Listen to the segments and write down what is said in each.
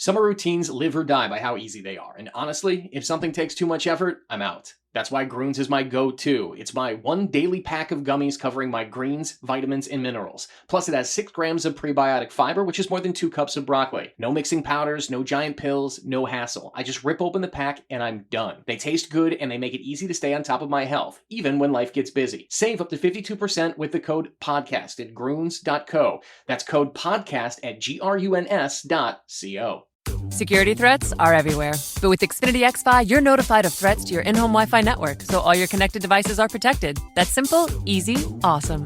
Summer routines live or die by how easy they are, and honestly, if something takes too much effort, I'm out. That's why Groons is my go-to. It's my one daily pack of gummies covering my greens, vitamins, and minerals. Plus, it has 6 grams of prebiotic fiber, which is more than 2 cups of broccoli. No mixing powders, no giant pills, no hassle. I just rip open the pack and I'm done. They taste good and they make it easy to stay on top of my health, even when life gets busy. Save up to 52% with the code PODCAST at Groons.co. That's code PODCAST at GRUNS.co. Security threats are everywhere. But with Xfinity XFi, you're notified of threats to your in-home Wi-Fi network, so all your connected devices are protected. That's simple, easy, awesome.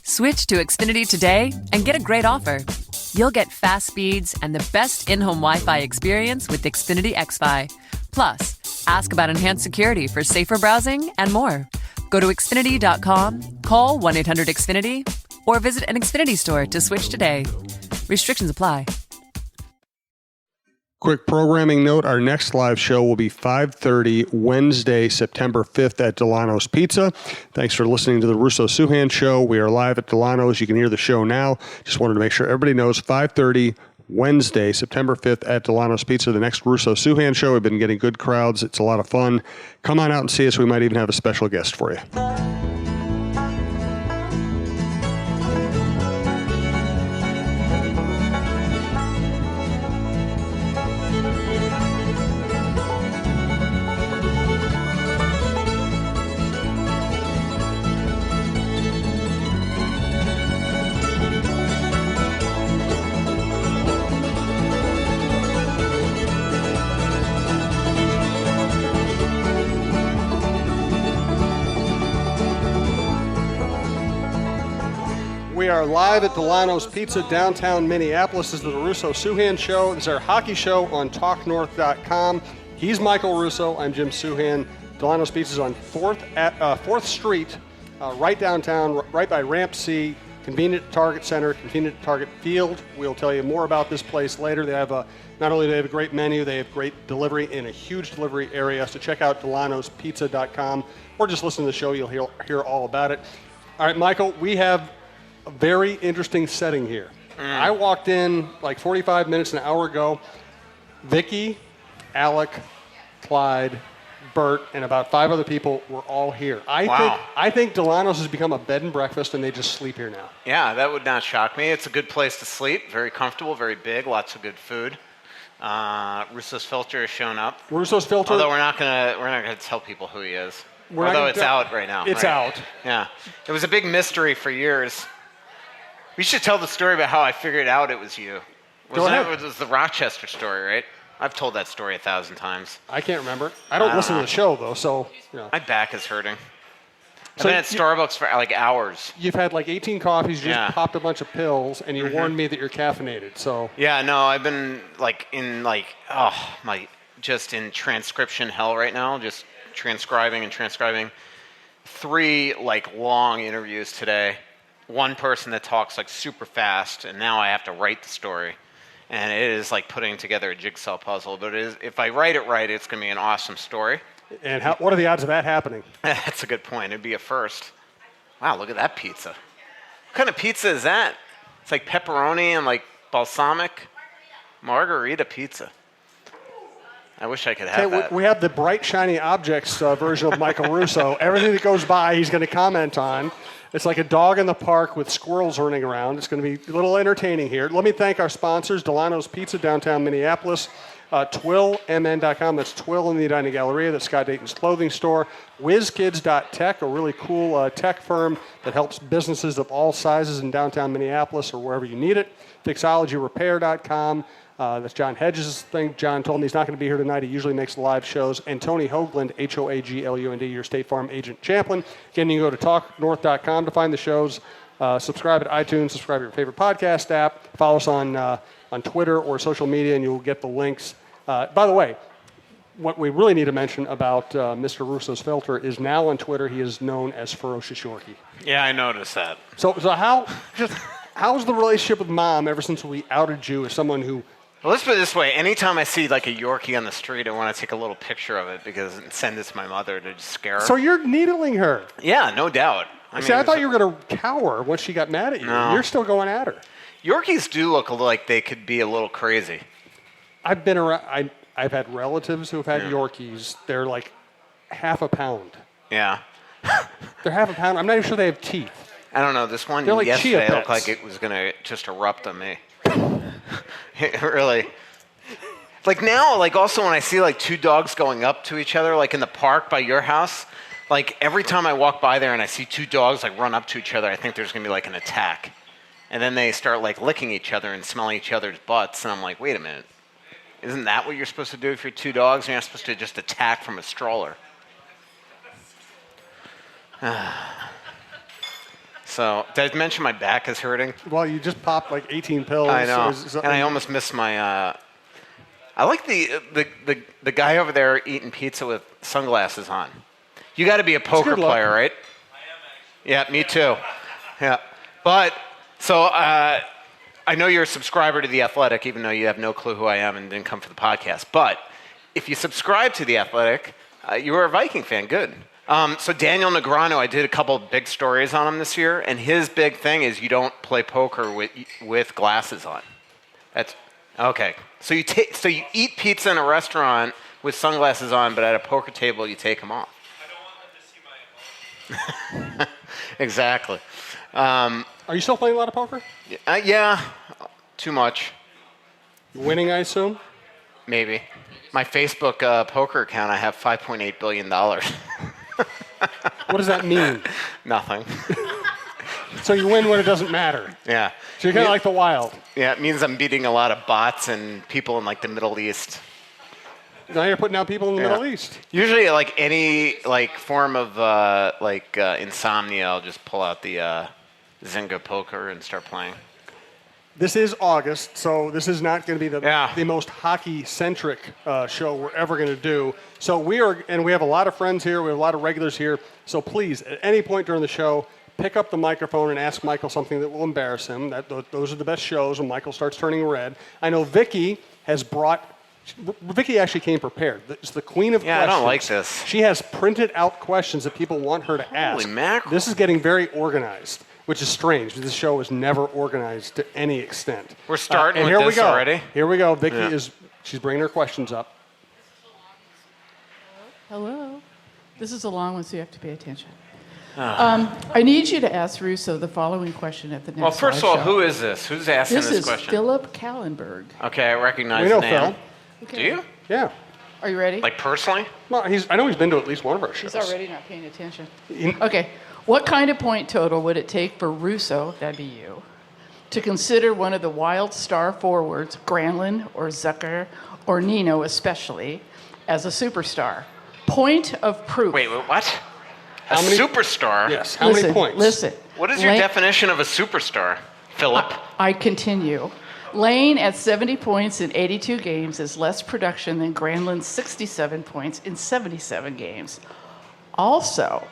Switch to Xfinity today and get a great offer. You'll get fast speeds and the best in-home Wi-Fi experience with Xfinity XFi. Plus, ask about enhanced security for safer browsing and more. Go to Xfinity.com, call 1-800-XFINITY, or visit an Xfinity store to switch today. Restrictions apply. Quick programming note, our next live show will be 5:30 Wednesday, September 5th at Dulono's Pizza. Thanks for listening to the Russo-Souhan Show. We are live at Dulono's. You can hear the show now. Just wanted to make sure everybody knows 5:30 Wednesday, September 5th at Dulono's Pizza, the next Russo-Souhan Show. We've been getting good crowds. It's a lot of fun. Come on out and see us. We might even have a special guest for you. We are live at Dulono's Pizza, downtown Minneapolis. This is the Russo-Souhan Show. This is our hockey show on TalkNorth.com. He's Michael Russo. I'm Jim Souhan. Dulono's Pizza is on 4th Street, right downtown, right by Ramp C. Convenient Target Center, convenient Target Field. We'll tell you more about this place later. They have not only do they have a great menu, they have great delivery in a huge delivery area. So check out Dulono'sPizza.com or just listen to the show. You'll hear all about it. All right, Michael, we have a very interesting setting here. I walked in like 45 minutes, an hour ago. Vicky, Alec, Clyde, Bert, and about 5 other people were all here. I think Dulono's has become a bed and breakfast, and they just sleep here now. Yeah, that would not shock me. It's a good place to sleep. Very comfortable, very big, lots of good food. Russo's Filter has shown up. Russo's Filter. Although we're not gonna tell people who he is. Although it's out right now. It's out. Yeah, it was a big mystery for years. We should tell the story about how I figured out it was you. It was the Rochester story, right? I've told that story 1,000 times. I can't remember. I don't listen to the show, though, so... Yeah. My back is hurting. I've been at Starbucks for like hours. You've had like 18 coffees, you just popped a bunch of pills, and you warned me that you're caffeinated, so... Yeah, no, I've been just in transcription hell right now, just transcribing. 3 long interviews today. One person that talks like super fast, and now I have to write the story. And it is like putting together a jigsaw puzzle. But if I write it right, it's going to be an awesome story. And what are the odds of that happening? That's a good point. It'd be a first. Wow, look at that pizza. What kind of pizza is that? It's like pepperoni and like balsamic margarita pizza. I wish I could have that. We have the bright, shiny objects version of Michael Russo. Everything that goes by, he's going to comment on. It's like a dog in the park with squirrels running around. It's going to be a little entertaining here. Let me thank our sponsors, Dulono's Pizza, downtown Minneapolis, TwillMN.com, that's Twill in the Edina Galleria, that's Scott Dayton's clothing store, Whizkids.tech, a really cool tech firm that helps businesses of all sizes in downtown Minneapolis or wherever you need it, FixologyRepair.com. That's John Hedges' thing. John told me he's not going to be here tonight. He usually makes live shows. And Tony Hoaglund, Hoaglund, your State Farm agent chaplain. Again, you can go to TalkNorth.com to find the shows. Subscribe at iTunes. Subscribe to your favorite podcast app. Follow us on Twitter or social media, and you'll get the links. By the way, what we really need to mention about Mr. Russo's Filter is now on Twitter, he is known as Ferocious Yorkie. Yeah, I noticed that. So how's the relationship with Mom ever since we outed you as someone who... Well, let's put it this way. Anytime I see like a Yorkie on the street, I want to take a little picture of it and send it to my mother to just scare her. So you're needling her? Yeah, no doubt. I thought you were going to cower once she got mad at you. No. You're still going at her. Yorkies do look like they could be a little crazy. I've been around. I've had relatives who have had Yorkies. They're like half a pound. Yeah. They're half a pound. I'm not even sure they have teeth. I don't know. This one They're like yesterday chia looked pets. like it was going to just erupt on me. It really. Like now, like also when I see like two dogs going up to each other, like in the park by your house, like every time I walk by there and I see two dogs like run up to each other, I think there's going to be like an attack. And then they start like licking each other and smelling each other's butts. And I'm like, wait a minute. Isn't that what you're supposed to do if you're two dogs? You're not supposed to just attack from a stroller. So, did I mention my back is hurting? Well, you just popped like 18 pills. I know. And I almost missed my... I like the guy over there eating pizza with sunglasses on. You got to be a poker player, right? I am, actually. Yeah, me too. Yeah. But, so... I know you're a subscriber to The Athletic, even though you have no clue who I am and didn't come for the podcast. But if you subscribe to The Athletic, you are a Viking fan. Good. So Daniel Negreanu, I did a couple of big stories on him this year, and his big thing is you don't play poker with glasses on. That's okay. So you eat pizza in a restaurant with sunglasses on, but at a poker table you take them off. I don't want them to see my emotions. Exactly. Are you still playing a lot of poker? Yeah, too much. Winning, I assume? Maybe. My Facebook poker account, I have $5.8 billion. What does that mean? Nothing. So you win when it doesn't matter. Yeah. So you're kind of like the Wild. Yeah, it means I'm beating a lot of bots and people in like the Middle East. Now you're putting out people in the Middle East. Usually, like any like form of insomnia, I'll just pull out the Zynga poker and start playing. This is August, so this is not going to be the most hockey-centric show we're ever going to do. So we have a lot of friends here, we have a lot of regulars here, so please, at any point during the show, pick up the microphone and ask Michael something that will embarrass him. Those are the best shows when Michael starts turning red. I know Vicky actually came prepared. It's the queen of questions. I don't like this. She has printed out questions that people want her to ask. Holy mackerel. This is getting very organized, which is strange. This show is never organized to any extent. We're starting with this already? Here we go. Vicky she's bringing her questions up. Hello. This is a long one, so you have to pay attention. I need you to ask Russo the following question at the next Well, first of all, show. who is this? Who's asking this question? This is Philip Kallenberg. Okay, I recognize We know the name. Phil. Okay. Do you? Yeah. Are you ready? Like personally? Well, I know he's been to at least one of our shows. He's already not paying attention. Okay. What kind of point total would it take for Russo, that'd be you, to consider one of the Wild star forwards, Granlund or Zucker or Nino especially, as a superstar? Point of proof. Wait, what? A How many- superstar? Yes. How many points? Listen. What is your definition of a superstar, Philip? I continue. Lane at 70 points in 82 games is less production than Granlund's 67 points in 77 games. Also,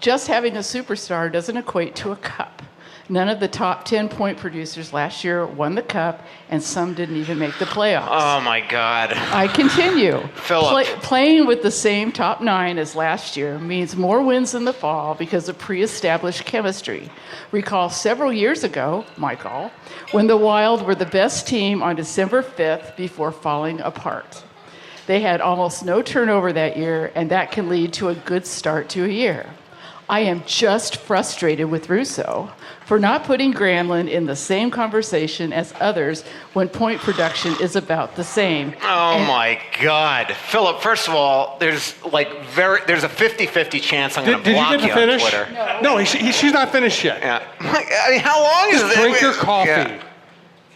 just having a superstar doesn't equate to a cup. None of the top 10 point producers last year won the cup, and some didn't even make the playoffs. Oh, my God. I continue. Philip. Playing with the same top 9 as last year means more wins in the fall because of pre-established chemistry. Recall several years ago, Michael, when the Wild were the best team on December 5th before falling apart. They had almost no turnover that year, and that can lead to a good start to a year. I am just frustrated with Russo for not putting Granlund in the same conversation as others when point production is about the same. Oh, my God. Philip, first of all, there's a 50-50 chance I'm going to block Did you you get to on finish? Twitter. No, she's not finished yet. Yeah. I mean, how long is Just this? drink your coffee. Yeah.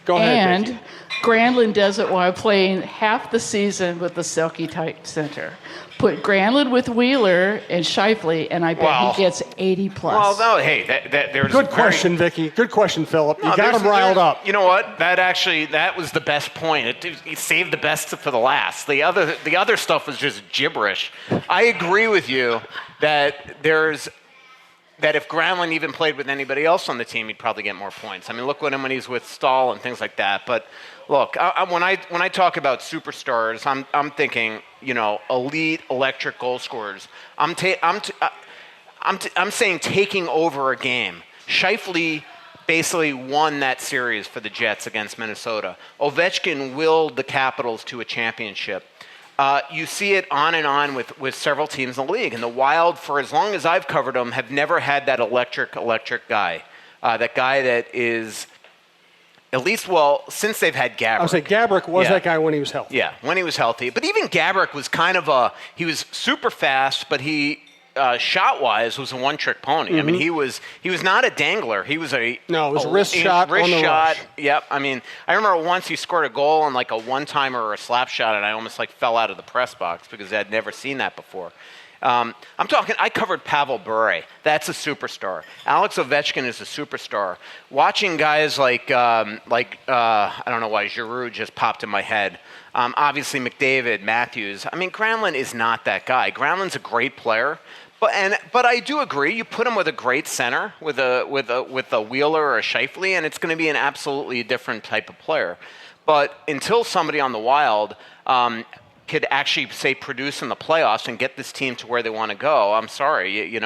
Go ahead, And Vicky. Granlund does it while playing half the season with the Selke-type center. Put Granlund with Wheeler and Scheifele, and I bet he gets 80 plus. Well, no, hey, there's Good question, Vicky. Good question, Philip. You got there's- him riled up. You know what? That was the best point. It saved the best for the last. The other stuff was just gibberish. I agree with you that if Granlund even played with anybody else on the team, he'd probably get more points. I mean, look at him when he's with Stahl and things like that. But look, when I talk about superstars, I'm thinking, elite electric goal scorers. I'm saying taking over a game. Scheifele basically won that series for the Jets against Minnesota. Ovechkin willed the Capitals to a championship. You see it on and on with several teams in the league. And the Wild, for as long as I've covered them, have never had that electric guy. That guy that is, at least, since they've had Gaborik. I would say Gaborik was that guy when he was healthy. Yeah, when he was healthy. But even Gaborik was kind of he was super fast, but he, shot-wise, was a one-trick pony. Mm-hmm. I mean, he was not a dangler. He was it was wrist shot on the rush. Yep. I mean, I remember once he scored a goal on like a one-timer or a slap shot, and I almost like fell out of the press box because I had never seen that before. I covered Pavel Bure. That's a superstar. Alex Ovechkin is a superstar. Watching guys like I don't know why Giroux just popped in my head. Obviously McDavid, Matthews. I mean, Granlund is not that guy. Granlund's a great player. But I do agree. You put him with a great center, with a Wheeler or a Scheifele, and it's going to be an absolutely different type of player. But until somebody on the Wild could actually, say, produce in the playoffs and get this team to where they want to go, I'm sorry,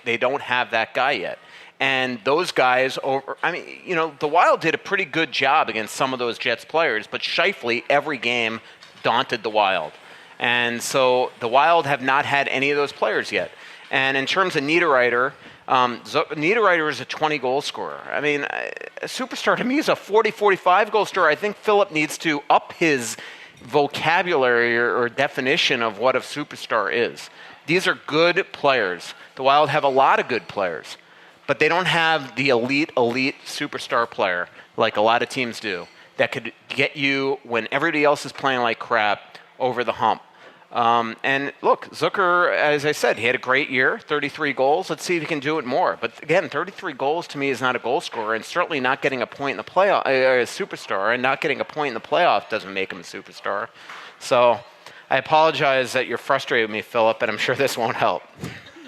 they don't have that guy yet. And those guys, the Wild did a pretty good job against some of those Jets players, but Scheifele every game daunted the Wild. And so the Wild have not had any of those players yet. And in terms of Niederreiter, Niederreiter is a 20-goal scorer. I mean, a superstar to me is a 40, 45-goal scorer. I think Philip needs to up his vocabulary or definition of what a superstar is. These are good players. The Wild have a lot of good players, but they don't have the elite superstar player like a lot of teams do that could get you, when everybody else is playing like crap, over the hump. And look, Zucker, as I said, he had a great year, 33 goals. Let's see if he can do it more. But again, 33 goals to me is not a goal scorer, and certainly not getting a point in the playoff, a superstar, and not getting a point in the playoff doesn't make him a superstar. So I apologize that you're frustrated with me, Philip, and I'm sure this won't help.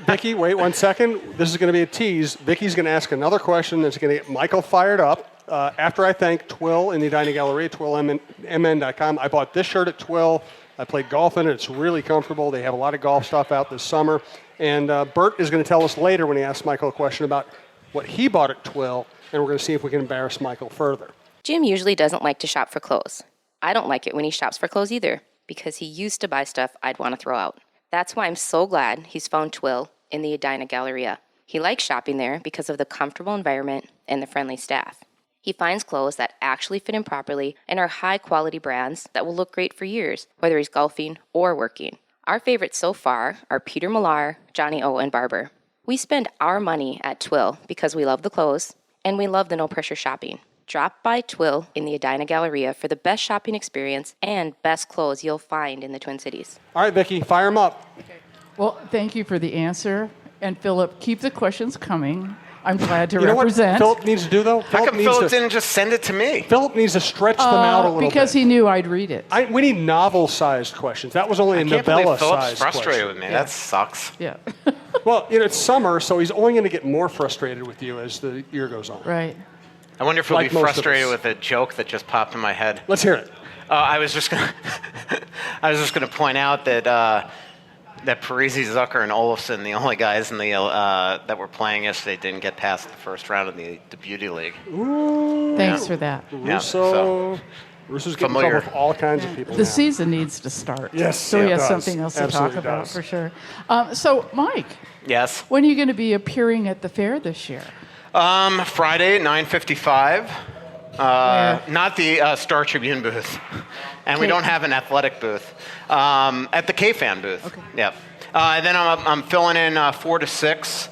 Vicky, wait 1 second. This is going to be a tease. Vicky's going to ask another question that's going to get Michael fired up. After I thank Twill in the Edina Galleria, twillmn.com. I bought this shirt at Twill. I played golf in it. It's really comfortable. They have a lot of golf stuff out this summer. And Bert is going to tell us later when he asks Michael a question about what he bought at Twill, and we're going to see if we can embarrass Michael further. Jim usually doesn't like to shop for clothes. I don't like it when he shops for clothes either, because he used to buy stuff I'd want to throw out. That's why I'm so glad he's found Twill in the Edina Galleria. He likes shopping there because of the comfortable environment and the friendly staff. He finds clothes that actually fit him properly and are high-quality brands that will look great for years, whether he's golfing or working. Our favorites so far are Peter Millar, Johnny O, and Barber. We spend our money at Twill because we love the clothes and we love the no-pressure shopping. Drop by Twill in the Edina Galleria for the best shopping experience and best clothes you'll find in the Twin Cities. All right, Vicky, fire him up. Okay. Well, thank you for the answer. And Philip, keep the questions coming. I'm glad to represent. You know what Philip needs to do, though? How come Philip didn't just send it to me? Philip needs to stretch them out a little bit. Because he knew I'd read it. We need novel-sized questions. That was only a novella-sized question. Philip's frustrated with me. Yeah. That sucks. Yeah. Well, it's summer, so he's only going to get more frustrated with you as the year goes on. Right. I wonder if he'll be frustrated with a joke that just popped in my head. Let's hear it. I was just going to point out that Parisi, Zucker, and Olofsson, the only guys in the that were playing yesterday, didn't get past the first round of the Beauty League. Ooh. Thanks for that. Russo's getting in trouble with all kinds of people. The season needs to start. Yes, so he has does. something else Absolutely to talk about does. for sure. So, Mike. Yes. When are you going to be appearing at the fair this year? Friday at 9:55. Not the Star Tribune booth, and we don't have an athletic booth. At the K-Fan booth. Okay. Yep. And then I'm filling in 4 to 6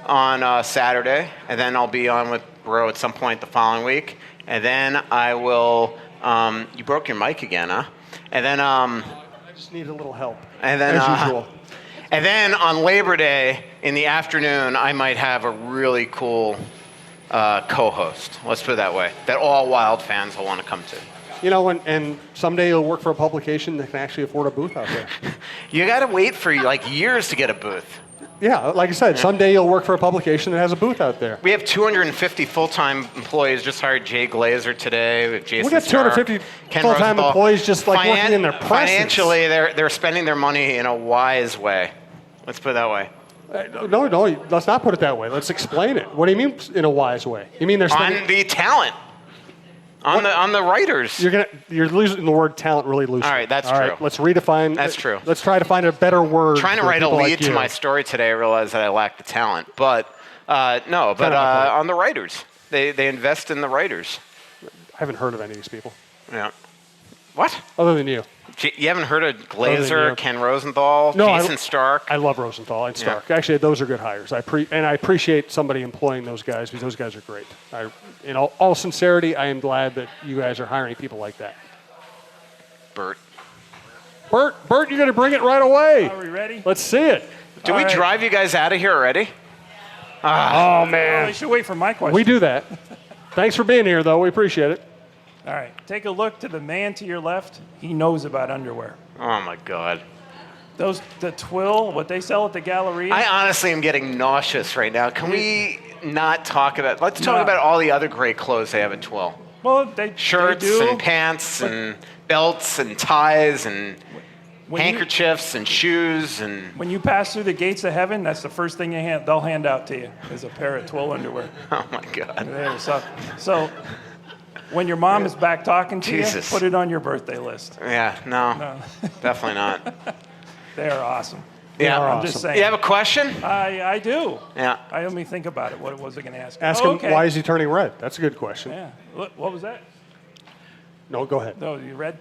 on Saturday, and then I'll be on with Bro at some point the following week, and then I will. You broke your mic again, huh? And then I just need a little help. And then as usual. And then on Labor Day in the afternoon, I might have a really cool co-host. Let's put it that way. That all Wild fans will want to come to. You know, and someday you'll work for a publication that can actually afford a booth out there. You got to wait for like years to get a booth. Yeah, like I said, someday you'll work for a publication that has a booth out there. We have 250 full-time employees. Just hired Jay Glazer today. With Jason we got 250 full-time employees just like working in their presses. Financially, they're spending their money in a wise way. Let's put it that way. No, let's not put it that way. Let's explain it. What do you mean in a wise way? You mean there's On the talent. On the writers. You're using the word talent really loosely. All right, that's All true. right, let's redefine. That's true. Let's try to find a better word. Trying to for write a people lead like to you. my story today, I realized that I lacked the talent. But on the writers. They invest in the writers. I haven't heard of any of these people. Yeah. What? Other than you. You haven't heard of Other than Glazer, you. Ken Rosenthal, No, Jason Stark? I love Rosenthal and Stark. Yeah. Actually, those are good hires. I appreciate somebody employing those guys because those guys are great. In all sincerity, I am glad that you guys are hiring people like that. Bert, you're going to bring it right away. Are we ready? Let's see it. did we drive you guys out of here already? Oh, Oh, man. you should wait for my question. We do that. Thanks for being here, though. We appreciate it. All right. Take a look to the man to your left. He knows about underwear. Oh, my God. The Twill, what they sell at the Galleria. I honestly am getting nauseous right now. Can we not talk about... Let's talk No. about all the other great clothes they have at Twill. well, they Shirts they do. and pants and belts and ties and When you- handkerchiefs and shoes and... When you pass through the gates of heaven, that's the first thing they'll hand out to you is a pair of Twill underwear. Oh, my God. There, so when your mom is back talking to Jesus. you, put it on your birthday list. Yeah, no. Definitely not. They are awesome. Yeah. I'm just saying. You have a question? I do. Yeah. I let me think about it. What was I going to ask? Ask him, why is he turning red? That's a good question. Yeah. What was that? No, go ahead. No, you read?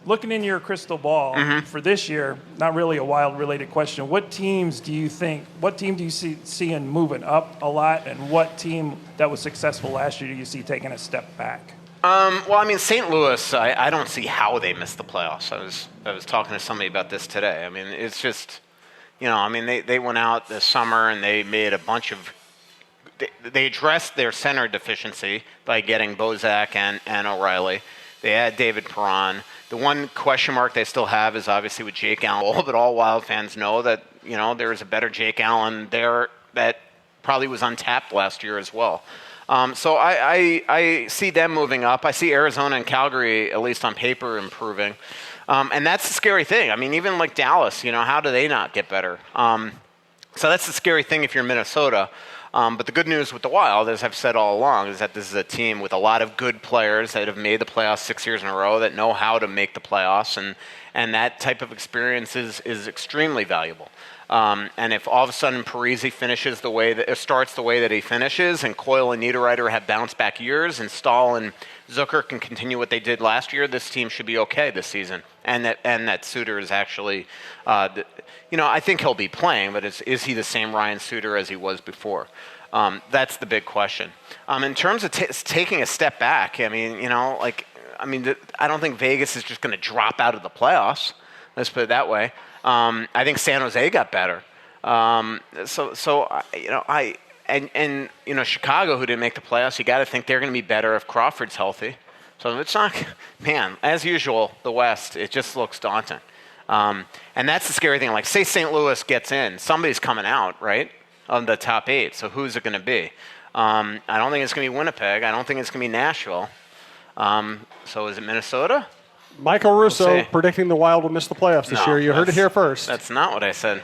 Looking in your crystal ball Mm-hmm. for this year, not really a wild related question. What team do you see seeing moving up a lot, and what team that was successful last year do you see taking a step back? Well, I mean, St. Louis, I don't see how they missed the playoffs. I was talking to somebody about this today. I mean, it's just, they went out this summer and they made a bunch of, they addressed their center deficiency by getting Bozak and O'Reilly. They had David Perron. The one question mark they still have is obviously with Jake Allen. But all Wild fans know that, there is a better Jake Allen there that probably was untapped last year as well. So I see them moving up. I see Arizona and Calgary, at least on paper, improving. And that's the scary thing. I mean, even like Dallas, how do they not get better? So that's the scary thing if you're Minnesota. But the good news with the Wild, as I've said all along, is that this is a team with a lot of good players that have made the playoffs 6 years in a row, that know how to make the playoffs, and that type of experience is extremely valuable. And if all of a sudden Parise starts the way that he finishes, and Coyle and Niederreiter have bounce back years, and Stahl and Zucker can continue what they did last year, this team should be okay this season. And that Suter is actually, I think he'll be playing, but is he the same Ryan Suter as he was before? That's the big question. In terms of taking a step back, I don't think Vegas is just going to drop out of the playoffs. Let's put it that way. I think San Jose got better. Chicago, who didn't make the playoffs, you got to think they're going to be better if Crawford's healthy. So it's not, man, as usual, the West, it just looks daunting. And that's the scary thing. Like, say St. Louis gets in, somebody's coming out, right, of the top 8. So who's it going to be? I don't think it's going to be Winnipeg. I don't think it's going to be Nashville. So is it Minnesota? Michael Russo predicting the Wild will miss the playoffs this year. You heard it here first. That's not what I said.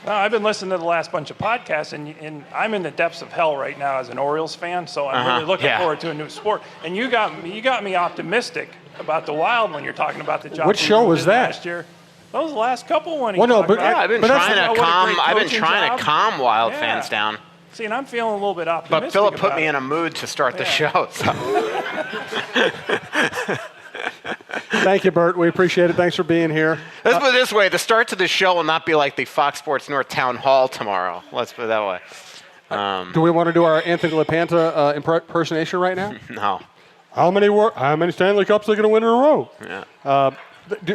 Well, I've been listening to the last bunch of podcasts, and I'm in the depths of hell right now as an Orioles fan, so I'm really looking forward to a new sport. And you got me optimistic about the Wild when you're talking about the job. What show was that? Last year. Those last couple when he Well, no, talked but about. I've been trying to calm Wild Yeah. fans down. See, and I'm feeling a little bit optimistic. But Philip put about me it. in a mood to start the show. So. Thank you, Bert. We appreciate it. Thanks for being here. Let's put it this way. The start to the show will not be like the Fox Sports North Town Hall tomorrow. Let's put it that way. Do we want to do our Anthony LaPanta impersonation right now? No. How many Stanley Cups are they going to win in a row? Yeah.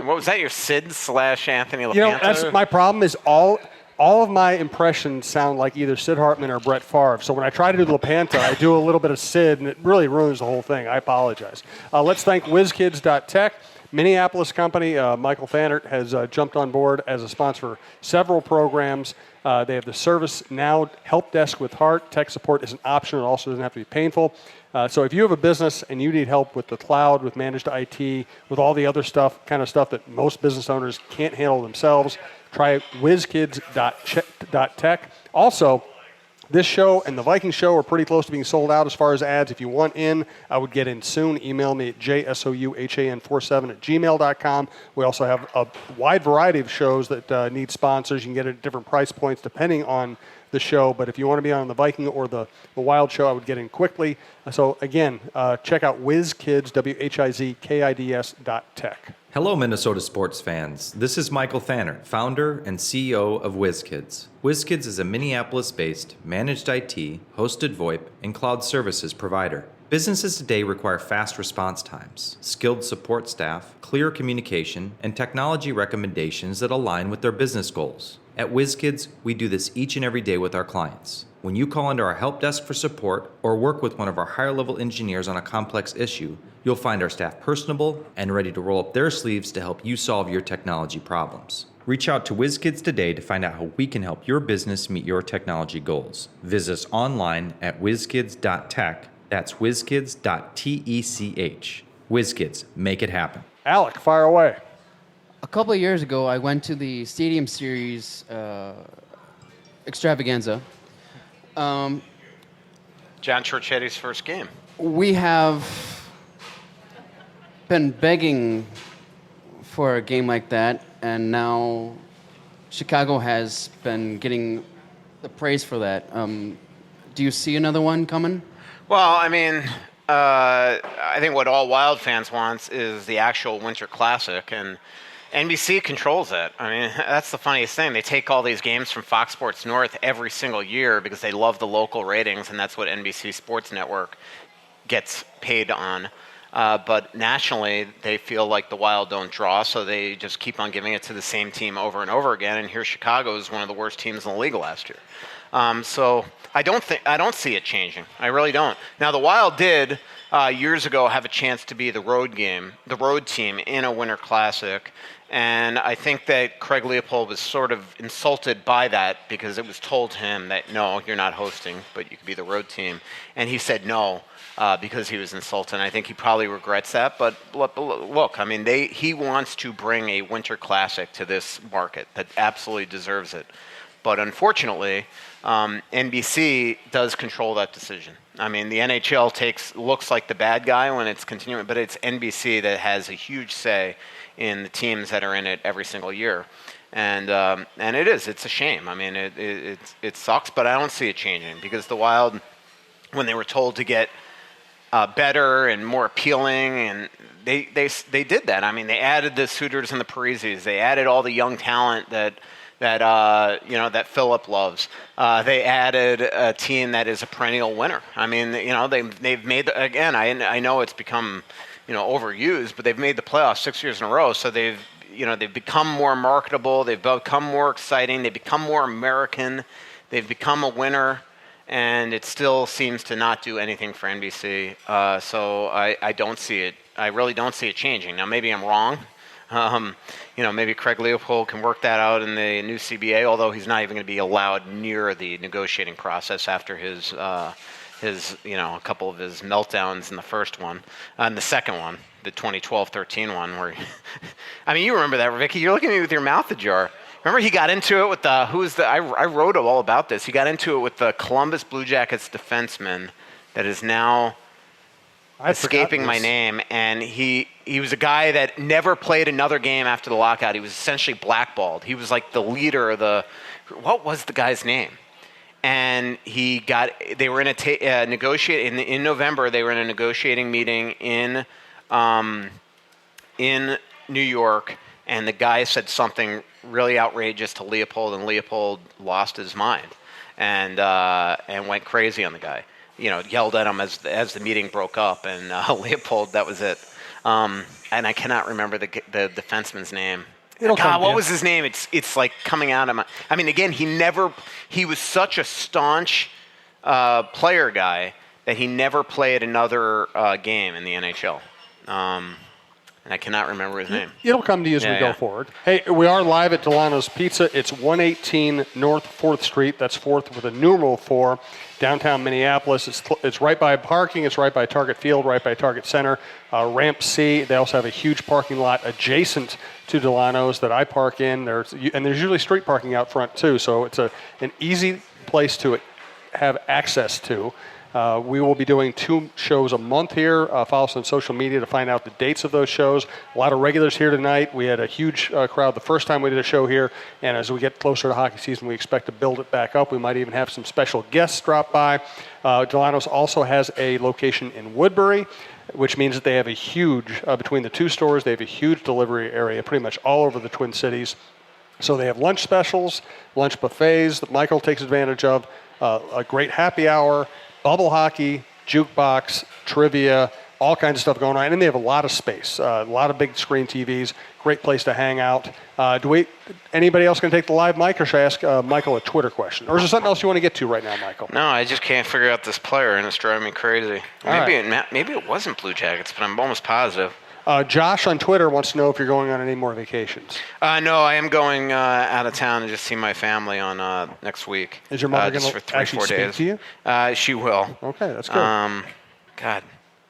What was that, your Sid/Anthony LaPanta? That's my problem is all of my impressions sound like either Sid Hartman or Brett Favre. So when I try to do LaPanta, I do a little bit of Sid, and it really ruins the whole thing. I apologize. Let's thank Whizkids.tech. Minneapolis company, Michael Fannert, has jumped on board as a sponsor for several programs. They have the Service Now Help Desk with Heart. Tech support is an option. It also doesn't have to be painful. So if you have a business and you need help with the cloud, with managed IT, with all the other stuff, kind of stuff that most business owners can't handle themselves, Try Whizkids.tech. Also, this show and the Vikings show are pretty close to being sold out as far as ads. If you want in, I would get in soon. Email me at jsouhan47@gmail.com. We also have a wide variety of shows that need sponsors. You can get it at different price points depending on the show. But if you want to be on the Viking or the Wild show, I would get in quickly. So again, check out Whizkids, WHIZKIDS.tech. Hello, Minnesota sports fans. This is Michael Fannert, founder and CEO of Whizkids. Whizkids is a Minneapolis-based managed IT, hosted VoIP, and cloud services provider. Businesses today require fast response times, skilled support staff, clear communication, and technology recommendations that align with their business goals. At Whizkids, we do this each and every day with our clients. When you call into our help desk for support or work with one of our higher-level engineers on a complex issue, you'll find our staff personable and ready to roll up their sleeves to help you solve your technology problems. Reach out to Whizkids today to find out how we can help your business meet your technology goals. Visit us online at Whizkids.tech. That's Whizkids.tech. Whizkids, make it happen. Alec, fire away. A couple of years ago, I went to the Stadium Series extravaganza. John Chorchetti's first game. We have been begging for a game like that, and now Chicago has been getting the praise for that. Do you see another one coming? Well, I mean, I think what all Wild fans wants is the actual Winter Classic, and NBC controls it. I mean, that's the funniest thing. They take all these games from Fox Sports North every single year because they love the local ratings, and that's what NBC Sports Network gets paid on. But nationally, they feel like the Wild don't draw, so they just keep on giving it to the same team over and over again. And here, Chicago is one of the worst teams in the league last year. So I don't see it changing. I really don't. Now, the Wild did years ago have a chance to be the road team in a Winter Classic. And I think that Craig Leopold was sort of insulted by that because it was told to him that, no, you're not hosting, but you could be the road team. And he said no because he was insulted. And I think he probably regrets that. But look, I mean, he wants to bring a Winter Classic to this market that absolutely deserves it. But unfortunately, NBC does control that decision. I mean, the NHL looks like the bad guy when it's continuing, but it's NBC that has a huge say in the teams that are in it every single year. And it's a shame. I mean, it sucks, but I don't see it changing because the Wild, when they were told to get better and more appealing, and they did that. I mean, they added the Suitors and the Parisis. They added all the young talent that Philip loves. They added a team that is a perennial winner. I mean, they've made again. I know it's become overused, but they've made the playoffs 6 years in a row. So they've become more marketable. They've become more exciting. They've become more American. They've become a winner, and it still seems to not do anything for NBC. So I don't see it. I really don't see it changing. Now maybe I'm wrong. Maybe Craig Leopold can work that out in the new CBA, although he's not even going to be allowed near the negotiating process after his a couple of his meltdowns in the first one. And the second one, the 2012-13 one, where, I mean, you remember that, Vicky? You're looking at me with your mouth ajar. Remember he got into it with I wrote all about this. He got into it with the Columbus Blue Jackets defenseman that is now escaping my name, and he was a guy that never played another game after the lockout. He was essentially blackballed. He was like the leader of what was the guy's name? And they were in a negotiate in November. They were in a negotiating meeting in New York, and the guy said something really outrageous to Leopold, and Leopold lost his mind and went crazy on the guy. Yelled at him as the meeting broke up, and Leopold, that was it. And I cannot remember the defenseman's name. What was his name? It's like coming out of my. I mean, again, he was such a staunch player guy that he never played another game in the NHL. and I cannot remember his name. It'll come to you as we go forward. Hey, we are live at Dulono's Pizza. It's 118 North 4th Street. That's 4th with a numeral 4, downtown Minneapolis. It's right by parking. It's right by Target Field, right by Target Center. Ramp C. They also have a huge parking lot adjacent to Dulono's that I park in. There's usually street parking out front too, so it's an easy place to have access to. We will be doing 2 shows a month here. Follow us on social media to find out the dates of those shows. A lot of regulars here tonight. We had a huge crowd the first time we did a show here, and as we get closer to hockey season, we expect to build it back up. We might even have some special guests drop by. Dulono's also has a location in Woodbury, which means that they have a huge, between the 2 stores, they have a huge delivery area pretty much all over the Twin Cities. So they have lunch specials, lunch buffets that Michael takes advantage of, a great happy hour, bubble hockey, jukebox, trivia, all kinds of stuff going on. And they have a lot of space, a lot of big screen TVs, great place to hang out. Anybody else going to take the live mic, or should I ask Michael a Twitter question? Or is there something else you want to get to right now, Michael? No, I just can't figure out this player, and it's driving me crazy. Maybe it wasn't Blue Jackets, but I'm almost positive. Josh on Twitter wants to know if you're going on any more vacations. No, I am going out of town to just see my family on next week. Is your mother going to to actually speak to you? She will. Okay, that's good. God.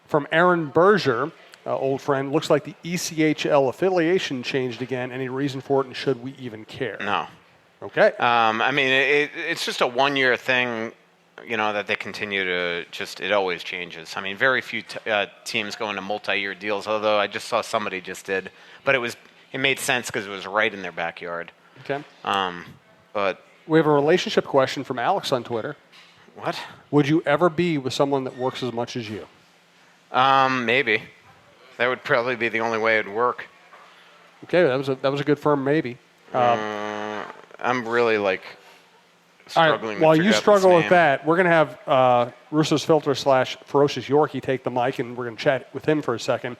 From Aaron Berger, old friend, looks like the ECHL affiliation changed again. Any reason for it, and should we even care? No. Okay. I mean, it's just a one-year thing, that they continue to it always changes. I mean, very few teams go into multi-year deals, although I just saw somebody just did. But it made sense because it was right in their backyard. Okay. But we have a relationship question from Alex on Twitter. What? Would you ever be with someone that works as much as you? Maybe. That would probably be the only way it'd work. Okay, that was a good firm maybe. I'm really struggling. While you struggle with that, we're going to have Russo's Filter / Ferocious Yorkie take the mic, and we're going to chat with him for a second.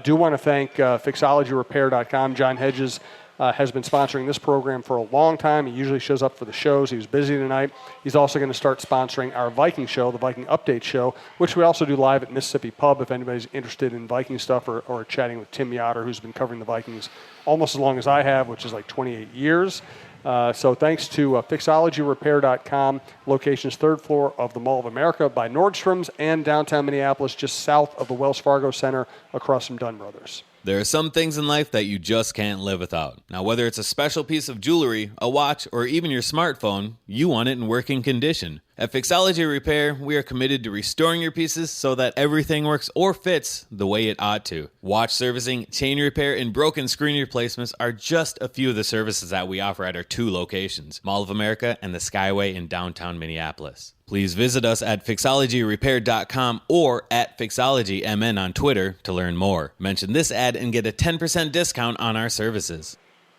Do want to thank Fixologyrepair.com. John Hedges has been sponsoring this program for a long time. He usually shows up for the shows. He was busy tonight. He's also going to start sponsoring our Viking show, the Viking Update Show, which we also do live at Mississippi Pub if anybody's interested in Viking stuff or chatting with Tim Yoder, who's been covering the Vikings almost as long as I have, which is like 28 years. So thanks to Fixologyrepair.com, locations 3rd floor of the Mall of America by Nordstrom's and downtown Minneapolis, just south of the Wells Fargo Center across from Dunn Brothers. There are some things in life that you just can't live without. Now, whether it's a special piece of jewelry, a watch, or even your smartphone, you want it in working condition. At Fixology Repair, we are committed to restoring your pieces so that everything works or fits the way it ought to. Watch servicing, chain repair, and broken screen replacements are just a few of the services that we offer at our 2 locations, Mall of America and the Skyway in downtown Minneapolis. Please visit us at Fixologyrepair.com or at FixologyMN on Twitter to learn more. Mention this ad and get a 10% discount on our services.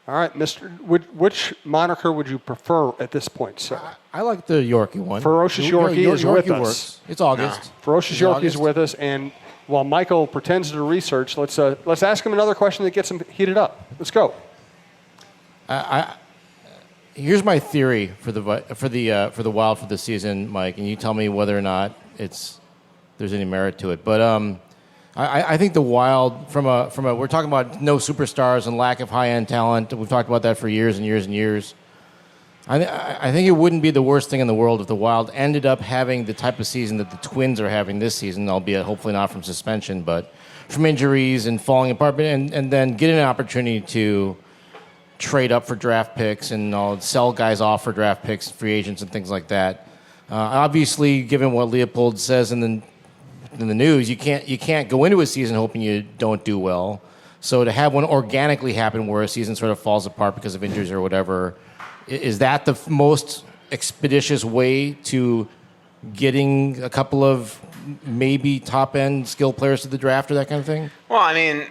All right, Mr. Which moniker would you prefer at this point, sir? I like the Yorkie one. Ferocious Yorkie is with us. Works. It's August. No. Ferocious Yorkie is with us, and while Michael pretends to do research, let's ask him another question that gets him heated up. Let's go. Here's my theory for the Wild for this season, Mike, and you tell me whether or not there's any merit to it. But I think the Wild, from a we're talking about no superstars and lack of high-end talent. We've talked about that for years and years and years. I think it wouldn't be the worst thing in the world if the Wild ended up having the type of season that the Twins are having this season, albeit hopefully not from suspension, but from injuries and falling apart, and then getting an opportunity to trade up for draft picks and sell guys off for draft picks, free agents, and things like that. Obviously, given what Leopold says in the news, you can't go into a season hoping you don't do well. So to have one organically happen where a season sort of falls apart because of injuries or whatever, is that the most expeditious way to getting a couple of maybe top-end skill players to the draft or that kind of thing? Well, I mean,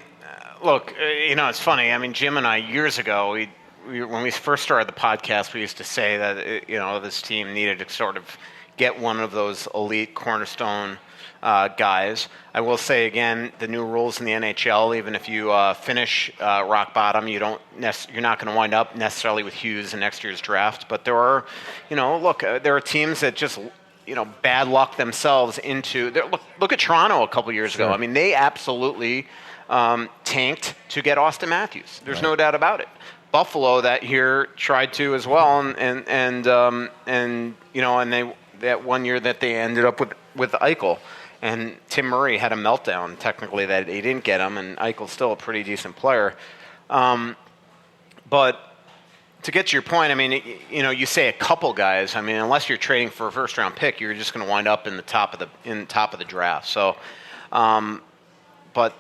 look, it's funny. I mean, Jim and I, years ago, when we first started the podcast, we used to say that, this team needed to sort of get one of those elite cornerstone guys. I will say again, the new rules in the NHL, even if you finish rock bottom, you're not going to wind up necessarily with Hughes in next year's draft. But there are, there are teams that just, bad luck themselves into. Look at Toronto a couple years ago. I mean, they absolutely tanked to get Austin Matthews. There's no doubt about it. Buffalo that year tried to as well, and that 1 year that they ended up with Eichel, and Tim Murray had a meltdown technically that they didn't get him, and Eichel's still a pretty decent player. But to get to your point, I mean, you say a couple guys. I mean, unless you're trading for a first-round pick, you're just going to wind up in the top of the draft. So, but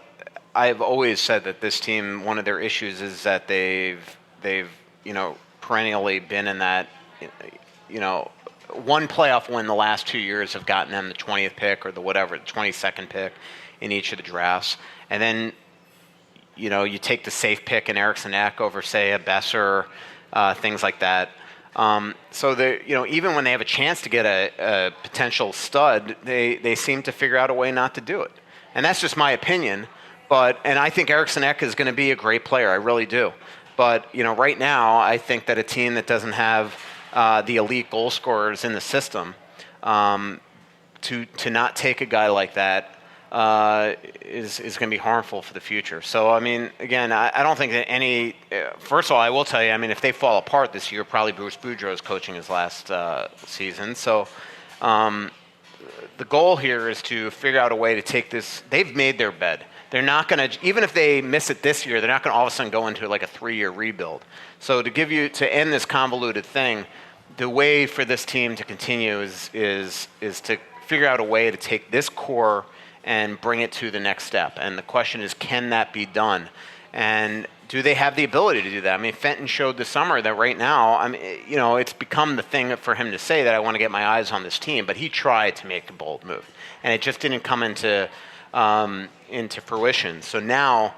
I've always said that this team, one of their issues is that they've perennially been in that, one playoff win the last 2 years have gotten them the 20th pick or the 22nd pick in each of the drafts, and then you take the safe pick in Eriksson Ek over, say, a Besser. Things like that. So even when they have a chance to get a potential stud, they seem to figure out a way not to do it. And that's just my opinion. And I think Eriksson Ek is going to be a great player. I really do. But right now, I think that a team that doesn't have the elite goal scorers in the system, to not take a guy like that is going to be harmful for the future. So, I mean, again, I don't think that any first of all, I will tell you, I mean, if they fall apart this year, probably Bruce Boudreau is coaching his last season. So the goal here is to figure out a way to take this. They've made their bed. They're not going to, even if they miss it this year, they're not going to all of a sudden go into like a 3-year rebuild. So to end this convoluted thing, the way for this team to continue is to figure out a way to take this core and bring it to the next step. And the question is, can that be done? And do they have the ability to do that? I mean, Fenton showed this summer that right now, it's become the thing for him to say that I want to get my eyes on this team, but he tried to make a bold move, and it just didn't come into fruition. So now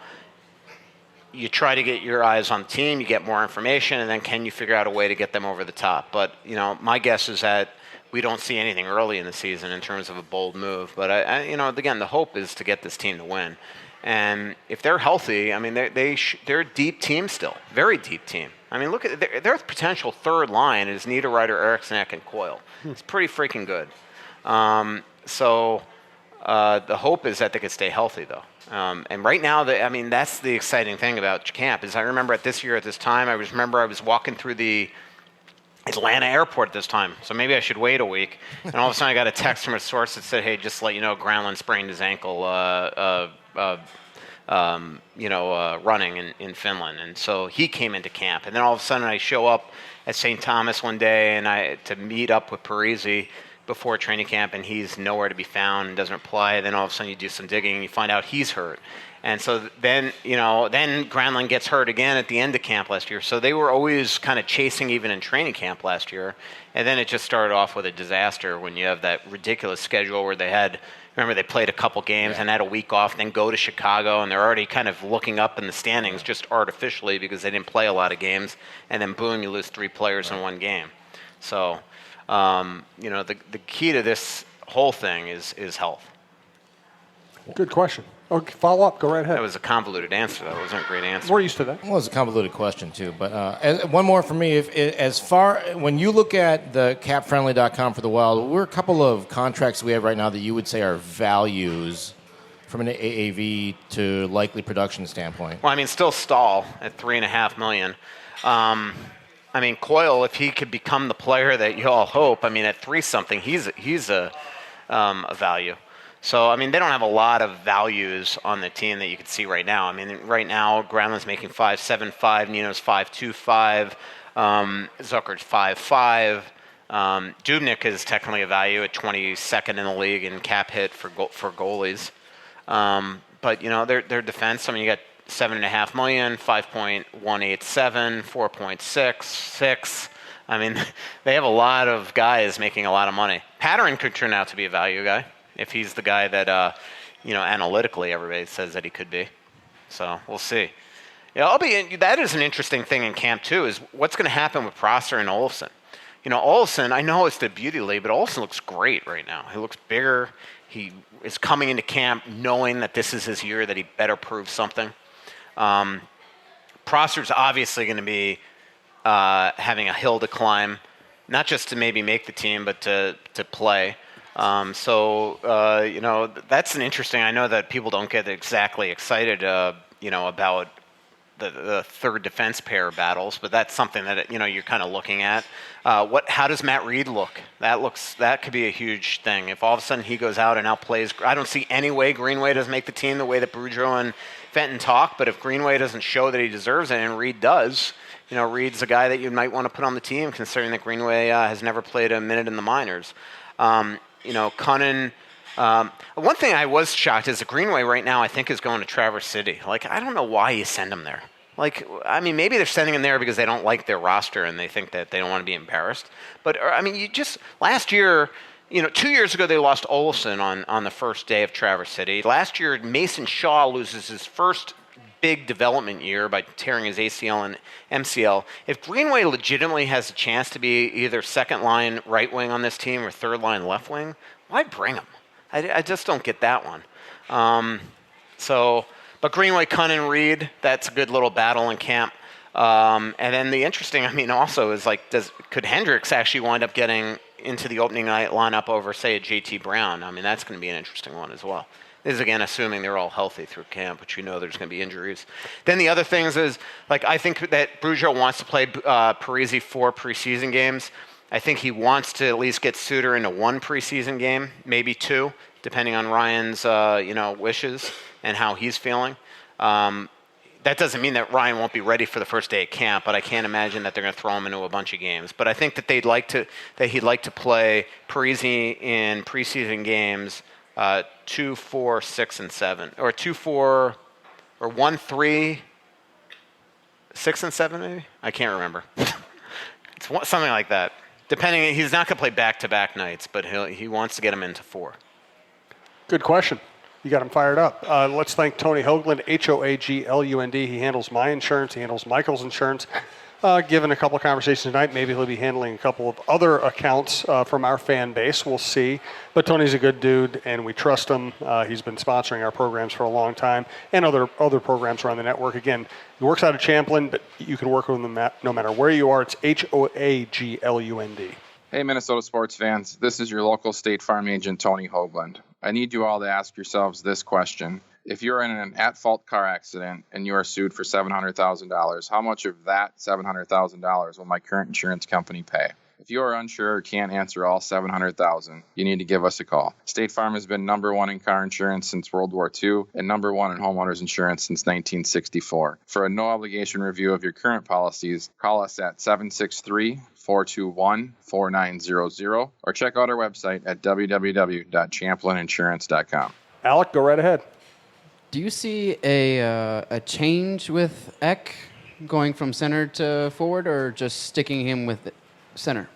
you try to get your eyes on the team, you get more information, and then can you figure out a way to get them over the top? But, my guess is that we don't see anything early in the season in terms of a bold move. But, again, the hope is to get this team to win. And if they're healthy, I mean, they're a deep team still, very deep team. I mean, look at their potential third line is Niederreiter, Eriksson Ek, and Coyle. It's pretty freaking good. So the hope is that they could stay healthy, though. And right now, that's the exciting thing about camp is I remember at this time, I was walking through the Atlanta airport at this time, so maybe I should wait a week. And all of a sudden, I got a text from a source that said, "Hey, just to let you know, Granlund sprained his ankle running in Finland." And so he came into camp. And then all of a sudden, I show up at St. Thomas one day to meet up with Parisi before training camp, and he's nowhere to be found and doesn't reply. Then all of a sudden, you do some digging and you find out he's hurt. And so then Granlund gets hurt again at the end of camp last year. So they were always kind of chasing even in training camp last year. And then it just started off with a disaster when you have that ridiculous schedule where they played a couple games and had a week off, then go to Chicago, and they're already kind of looking up in the standings just artificially because they didn't play a lot of games. And then boom, you lose 3 players in one game. So, the key to this whole thing is health. Good question. Okay, follow up. Go right ahead. That was a convoluted answer. That wasn't a great answer. We're used to that. Well, it's a convoluted question too. But one more for me. When you look at the capfriendly.com for the Wild, we're a couple of contracts we have right now that you would say are values from an AAV to likely production standpoint. Well, still Stahl at $3.5 million. Coyle, if he could become the player that you all hope, at 3-something, he's a value. So, they don't have a lot of values on the team that you can see right now. Right now, Granlund's making 5.75, Nino's 5.25, Zucker's 5.5. Dubnyk is technically a value at 22nd in the league in cap hit for goalies. But, their defense, you got $7.5 million, 5.187, 4.66. They have a lot of guys making a lot of money. Patterson could turn out to be a value guy if he's the guy that, analytically everybody says that he could be. So we'll see. That is an interesting thing in camp, too, is what's going to happen with Prosser and Olofsson. Olofsson, I know it's the beauty league, but Olofsson looks great right now. He looks bigger. He is coming into camp knowing that this is his year, that he better prove something. Prosser's obviously going to be having a hill to climb, not just to maybe make the team, but to play. That's an interesting. I know that people don't get exactly excited, about the third defense pair battles, but that's something that you're kind of looking at. How does Matt Reed look? That could be a huge thing. If all of a sudden he goes out and outplays, I don't see any way Greenway doesn't make the team the way that Boudreau and Fenton talk. But if Greenway doesn't show that he deserves it, and Reed does, Reed's a guy that you might want to put on the team, considering that Greenway has never played a minute in the minors. Cunnin. One thing I was shocked is that Greenway right now I think is going to Traverse City. I don't know why you send him there. Maybe they're sending him there because they don't like their roster and they think that they don't want to be embarrassed. But last year, 2 years ago they lost Olsen on the first day of Traverse City. Last year Mason Shaw loses his first big development year by tearing his ACL and MCL. If Greenway legitimately has a chance to be either second line right wing on this team or third line left wing, why bring him? I just don't get that one. But Greenway, Cunnin, Reed, that's a good little battle in camp. And then the interesting, also is could Hendricks actually wind up getting into the opening night lineup over, say, a JT Brown? That's going to be an interesting one as well. This is, again, assuming they're all healthy through camp, which there's going to be injuries. Then the other things is, I think that Boudreau wants to play Parisi 4 preseason games. I think he wants to at least get Suter into 1 preseason game, maybe 2, depending on Ryan's, wishes and how he's feeling. That doesn't mean that Ryan won't be ready for the first day of camp, but I can't imagine that they're going to throw him into a bunch of games. But I think that he'd like to play Parisi in preseason games 2, 4, 6, and 7, or 2, 4, or 1, 3, 6, and 7, maybe. I can't remember. It's something like that. Depending, he's not going to play back-to-back nights, but he wants to get him into 4. Good question. You got him fired up. Let's thank Tony Hoaglund, Hoaglund. He handles my insurance. He handles Michael's insurance. Given a couple of conversations tonight, maybe he'll be handling a couple of other accounts from our fan base. We'll see. But Tony's a good dude, and we trust him. He's been sponsoring our programs for a long time and other programs around the network. Again, he works out of Champlin, but you can work with him no matter where you are. It's Hoaglund. Hey, Minnesota sports fans. This is your local State Farm agent, Tony Hoaglund. I need you all to ask yourselves this question. If you're in an at-fault car accident and you are sued for $700,000, how much of that $700,000 will my current insurance company pay? If you are unsure or can't answer all $700,000, you need to give us a call. State Farm has been number 1 in car insurance since World War II and number 1 in homeowners insurance since 1964. For a no-obligation review of your current policies, call us at 763-421-4900 or check out our website at www.champlininsurance.com. Alec, go right ahead. Do you see a change with Eck going from center to forward, or just sticking him with center?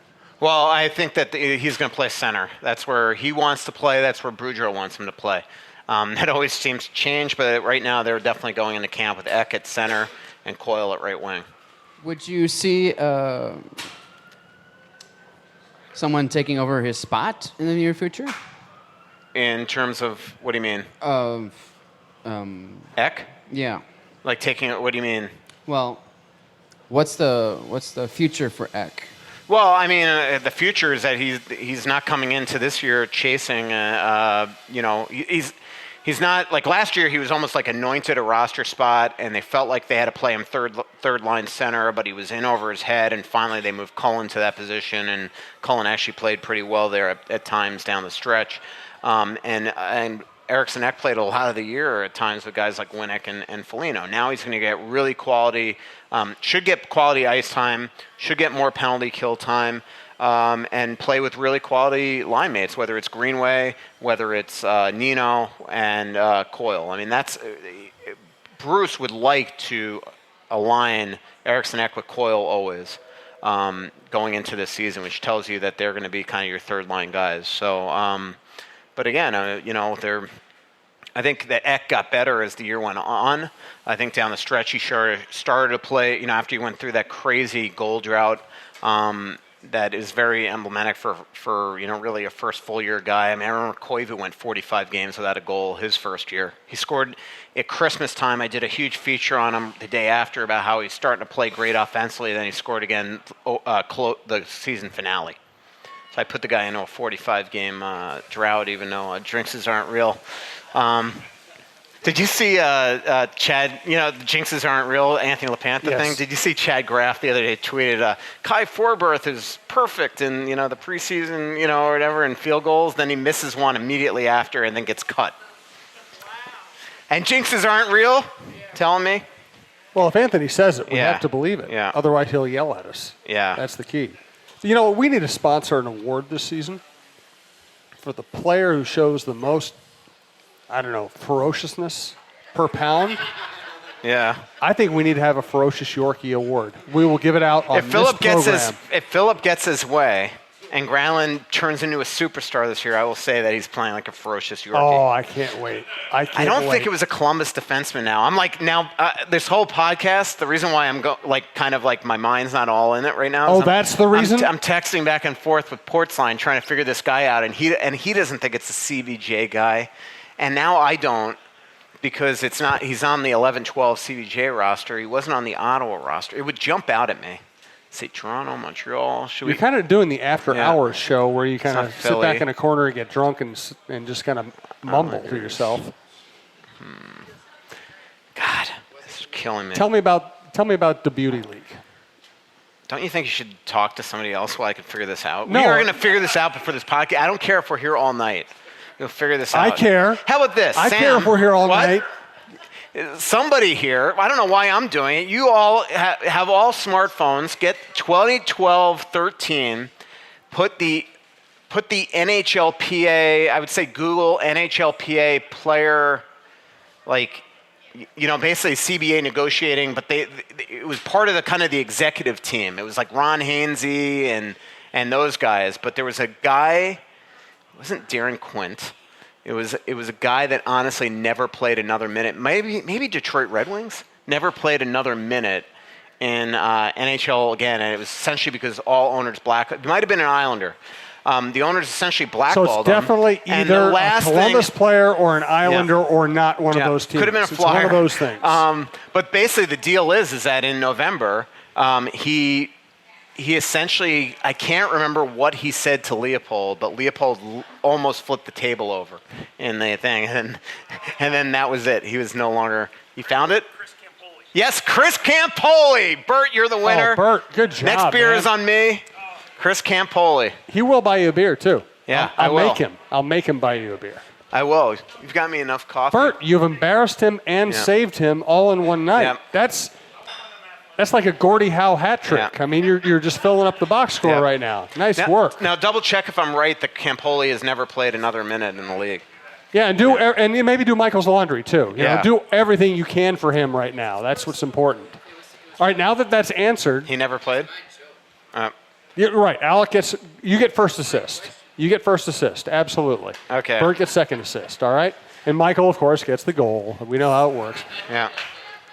Well, I think that he's going to play center. That's where he wants to play. That's where Boudreau wants him to play. That always seems to change, but right now they're definitely going into camp with Eck at center and Coyle at right wing. Would you see someone taking over his spot in the near future? In terms of, what do you mean? Eck? Yeah. Like taking it, what do you mean? Well, what's the future for Eck? Well, I mean, the future is that he's not coming into this year chasing. He's not like last year. He was almost like anointed a roster spot, and they felt like they had to play him third line center, but he was in over his head. And finally, they moved Cullen to that position, and Cullen actually played pretty well there at times down the stretch. And Eriksson Ek played a lot of the year at times with guys like Winnick and Foligno. Now he's going to get really quality, should get quality ice time, should get more penalty kill time, and play with really quality line mates, whether it's Greenway, whether it's Nino and Coyle. I mean, Bruce would like to align Eriksson Ek with Coyle always going into this season, which tells you that they're going to be kind of your third line guys. So, but again, I think that Eck got better as the year went on. I think down the stretch he started to play, after he went through that crazy goal drought that is very emblematic for really a first full year guy. I mean, I remember Koivu went 45 games without a goal his first year. He scored at Christmas time. I did a huge feature on him the day after about how he's starting to play great offensively. Then he scored again the season finale. So I put the guy into a 45-game drought, even though jinxes aren't real. Did you see Chad, the jinxes aren't real, Anthony LaPantha thing? Did you see Chad Graff the other day tweeted, Kai Forberth is perfect in, the preseason, or whatever, in field goals. Then he misses one immediately after and then gets cut. And jinxes aren't real? Telling me? Well, if Anthony says it, we have to believe it. Yeah. Otherwise, he'll yell at us. Yeah. That's the key. We need to sponsor an award this season for the player who shows the most, ferociousness per pound. Yeah. I think we need to have a Ferocious Yorkie award. We will give it out on this program. If Phillip gets his way and Granlund turns into a superstar this year, I will say that he's playing like a Ferocious Yorkie. Oh, I can't wait. I don't think it was a Columbus defenseman now. I'm like, this whole podcast, the reason why I'm my mind's not all in it right now. That's the reason? I'm texting back and forth with Portsline trying to figure this guy out, and he doesn't think it's a CBJ guy. And now I don't, because it's not. He's on the 11-12 CBJ roster. He wasn't on the Ottawa roster. It would jump out at me. Say Toronto, Montreal. You're kind of doing the after-hours show where you kind of sit back in a corner and get drunk and just kind of mumble to yourself. God, this is killing me. Tell me about the Beauty League. Don't you think you should talk to somebody else while I can figure this out? No. We are going to figure this out before this podcast. I don't care if we're here all night. We'll figure this out. I care. How about this? I Sam, care if we're here all night. Somebody here, I don't know why I'm doing it. You all have all smartphones. Get 2012-13. Put the NHLPA, I would say Google NHLPA player, basically CBA negotiating, but it was part of the executive team. It was like Ron Hainsey and those guys. But there was a guy, it wasn't Darren Quint. It was a guy that honestly never played another minute. Maybe Detroit Red Wings never played another minute in NHL again, and it was essentially because all owners it might have been an Islander. The owners essentially blackballed him. So it's definitely either a Columbus player or an Islander or not one of those teams. Could have been a Flyer. It's one of those things. But basically the deal is that in November, he essentially, I can't remember what he said to Leopold, but Leopold almost flipped the table over in the thing. And then that was it. He was no longer, you found it? Chris Campoli. Yes, Chris Campoli. Bert, you're the winner. Oh, Bert, good job. Next beer is on me. Chris Campoli. He will buy you a beer, too. Yeah, I'll make him buy you a beer. I will. You've got me enough coffee. Bert, you've embarrassed him and saved him all in one night. Yeah. That's like a Gordie Howe hat trick. Yeah. I mean, you're just filling up the box score right now. Nice work. Now, double check if I'm right that Campoli has never played another minute in the league. Yeah, and maybe do Michael's laundry, too. You know, do everything you can for him right now. That's what's important. All right, now that that's answered. He never played? You're right. Alec you get first assist. You get first assist, absolutely. Okay. Bert gets second assist, all right? And Michael, of course, gets the goal. We know how it works. Yeah.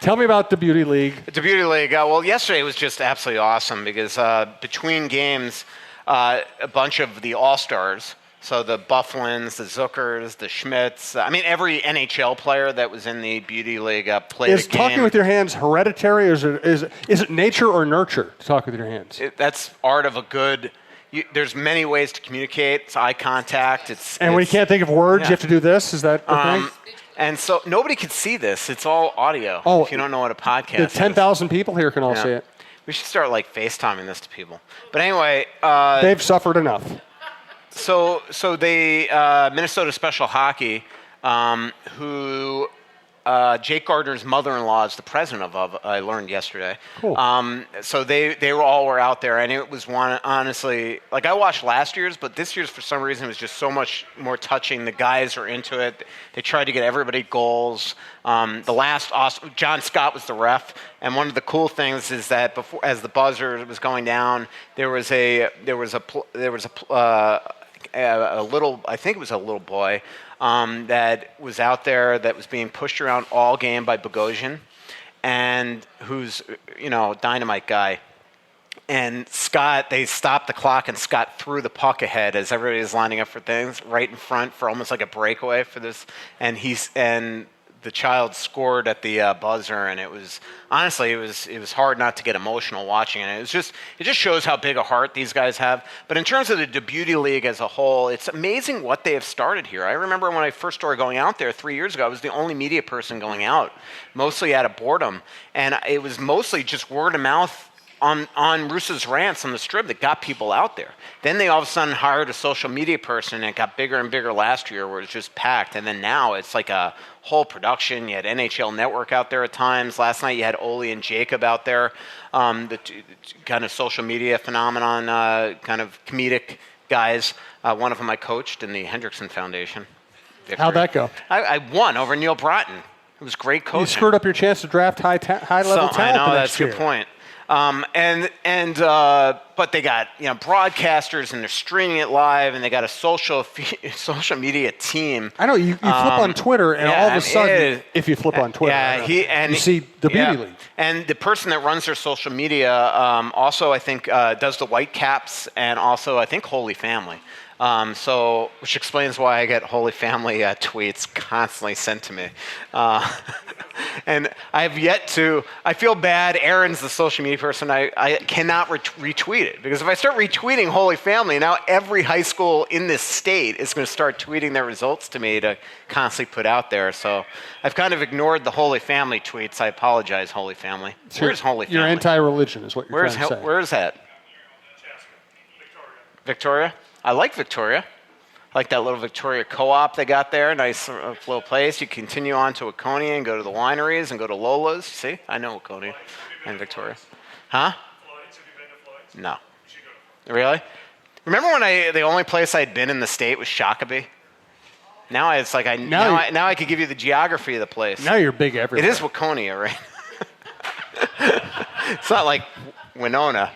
Tell me about the Beauty League. The Beauty League. Well, yesterday was just absolutely awesome because between games, a bunch of the All-Stars, so the Bufflins, the Zuckers, the Schmitz, every NHL player that was in the Beauty League played a game. Is talking with your hands hereditary, or is it nature or nurture to talk with your hands? That's art of a good... there's many ways to communicate. It's eye contact. When you can't think of words, you have to do this? Is that the thing? And so nobody could see this. It's all audio. If you don't know what a podcast is. The 10,000 people here can all see it. We should start FaceTiming this to people. But anyway, they've suffered enough. So they Minnesota Special Hockey, who Jake Gardner's mother-in-law is the president of, I learned yesterday. Cool. So they were out there, and it was one, honestly, I watched last year's, but this year's, for some reason, was just so much more touching. The guys are into it. They tried to get everybody goals. John Scott was the ref, and one of the cool things is that before, as the buzzer was going down, there was a little, I think it was a little boy, that was out there that was being pushed around all game by Bogosian, and who's, dynamite guy. And Scott, they stopped the clock, and Scott threw the puck ahead as everybody was lining up for things right in front for almost like a breakaway for this. And the child scored at the buzzer, and it was hard not to get emotional watching it. It just shows how big a heart these guys have. But in terms of the Beauty League as a whole, it's amazing what they have started here. I remember when I first started going out there 3 years ago, I was the only media person going out, mostly out of boredom, and it was mostly just word of mouth on Russo's rants on the Strip that got people out there. Then they all of a sudden hired a social media person, and it got bigger and bigger last year where it was just packed. And then now it's like a whole production. You had NHL Network out there at times. Last night you had Ole and Jacob out there, the kind of social media phenomenon, kind of comedic guys. One of them I coached in the Hendrickson Foundation. Victory. How'd that go? I won over Neil Broughton. It was great coaching. You screwed up your chance to draft high-level talent I know, next that's year. a good point. But they got broadcasters, and they're streaming it live, and they got a social media team. I know you flip on Twitter, and all of a sudden, if you flip on Twitter, you see the Beauty League. And the person that runs their social media also, I think, does the Whitecaps, and also I think Holy Family. Which explains why I get Holy Family tweets constantly sent to me. And I have yet to, I feel bad, Aaron's the social media person, I cannot retweet it. Because if I start retweeting Holy Family, now every high school in this state is going to start tweeting their results to me to constantly put out there. So I've kind of ignored the Holy Family tweets. I apologize, Holy Family. Where's Holy Family? You're anti-religion is what you're trying to say. Where's that? Victoria? I like Victoria. I like that little Victoria co-op they got there. Nice little place. You continue on to Waconia and go to the wineries and go to Lola's. See? I know Waconia and Victoria. Huh? No. Really? Remember when the only place I'd been in the state was Shakopee? Now it's like now I could give you the geography of the place. Now you're big everywhere. It is Waconia, right? It's not like Winona.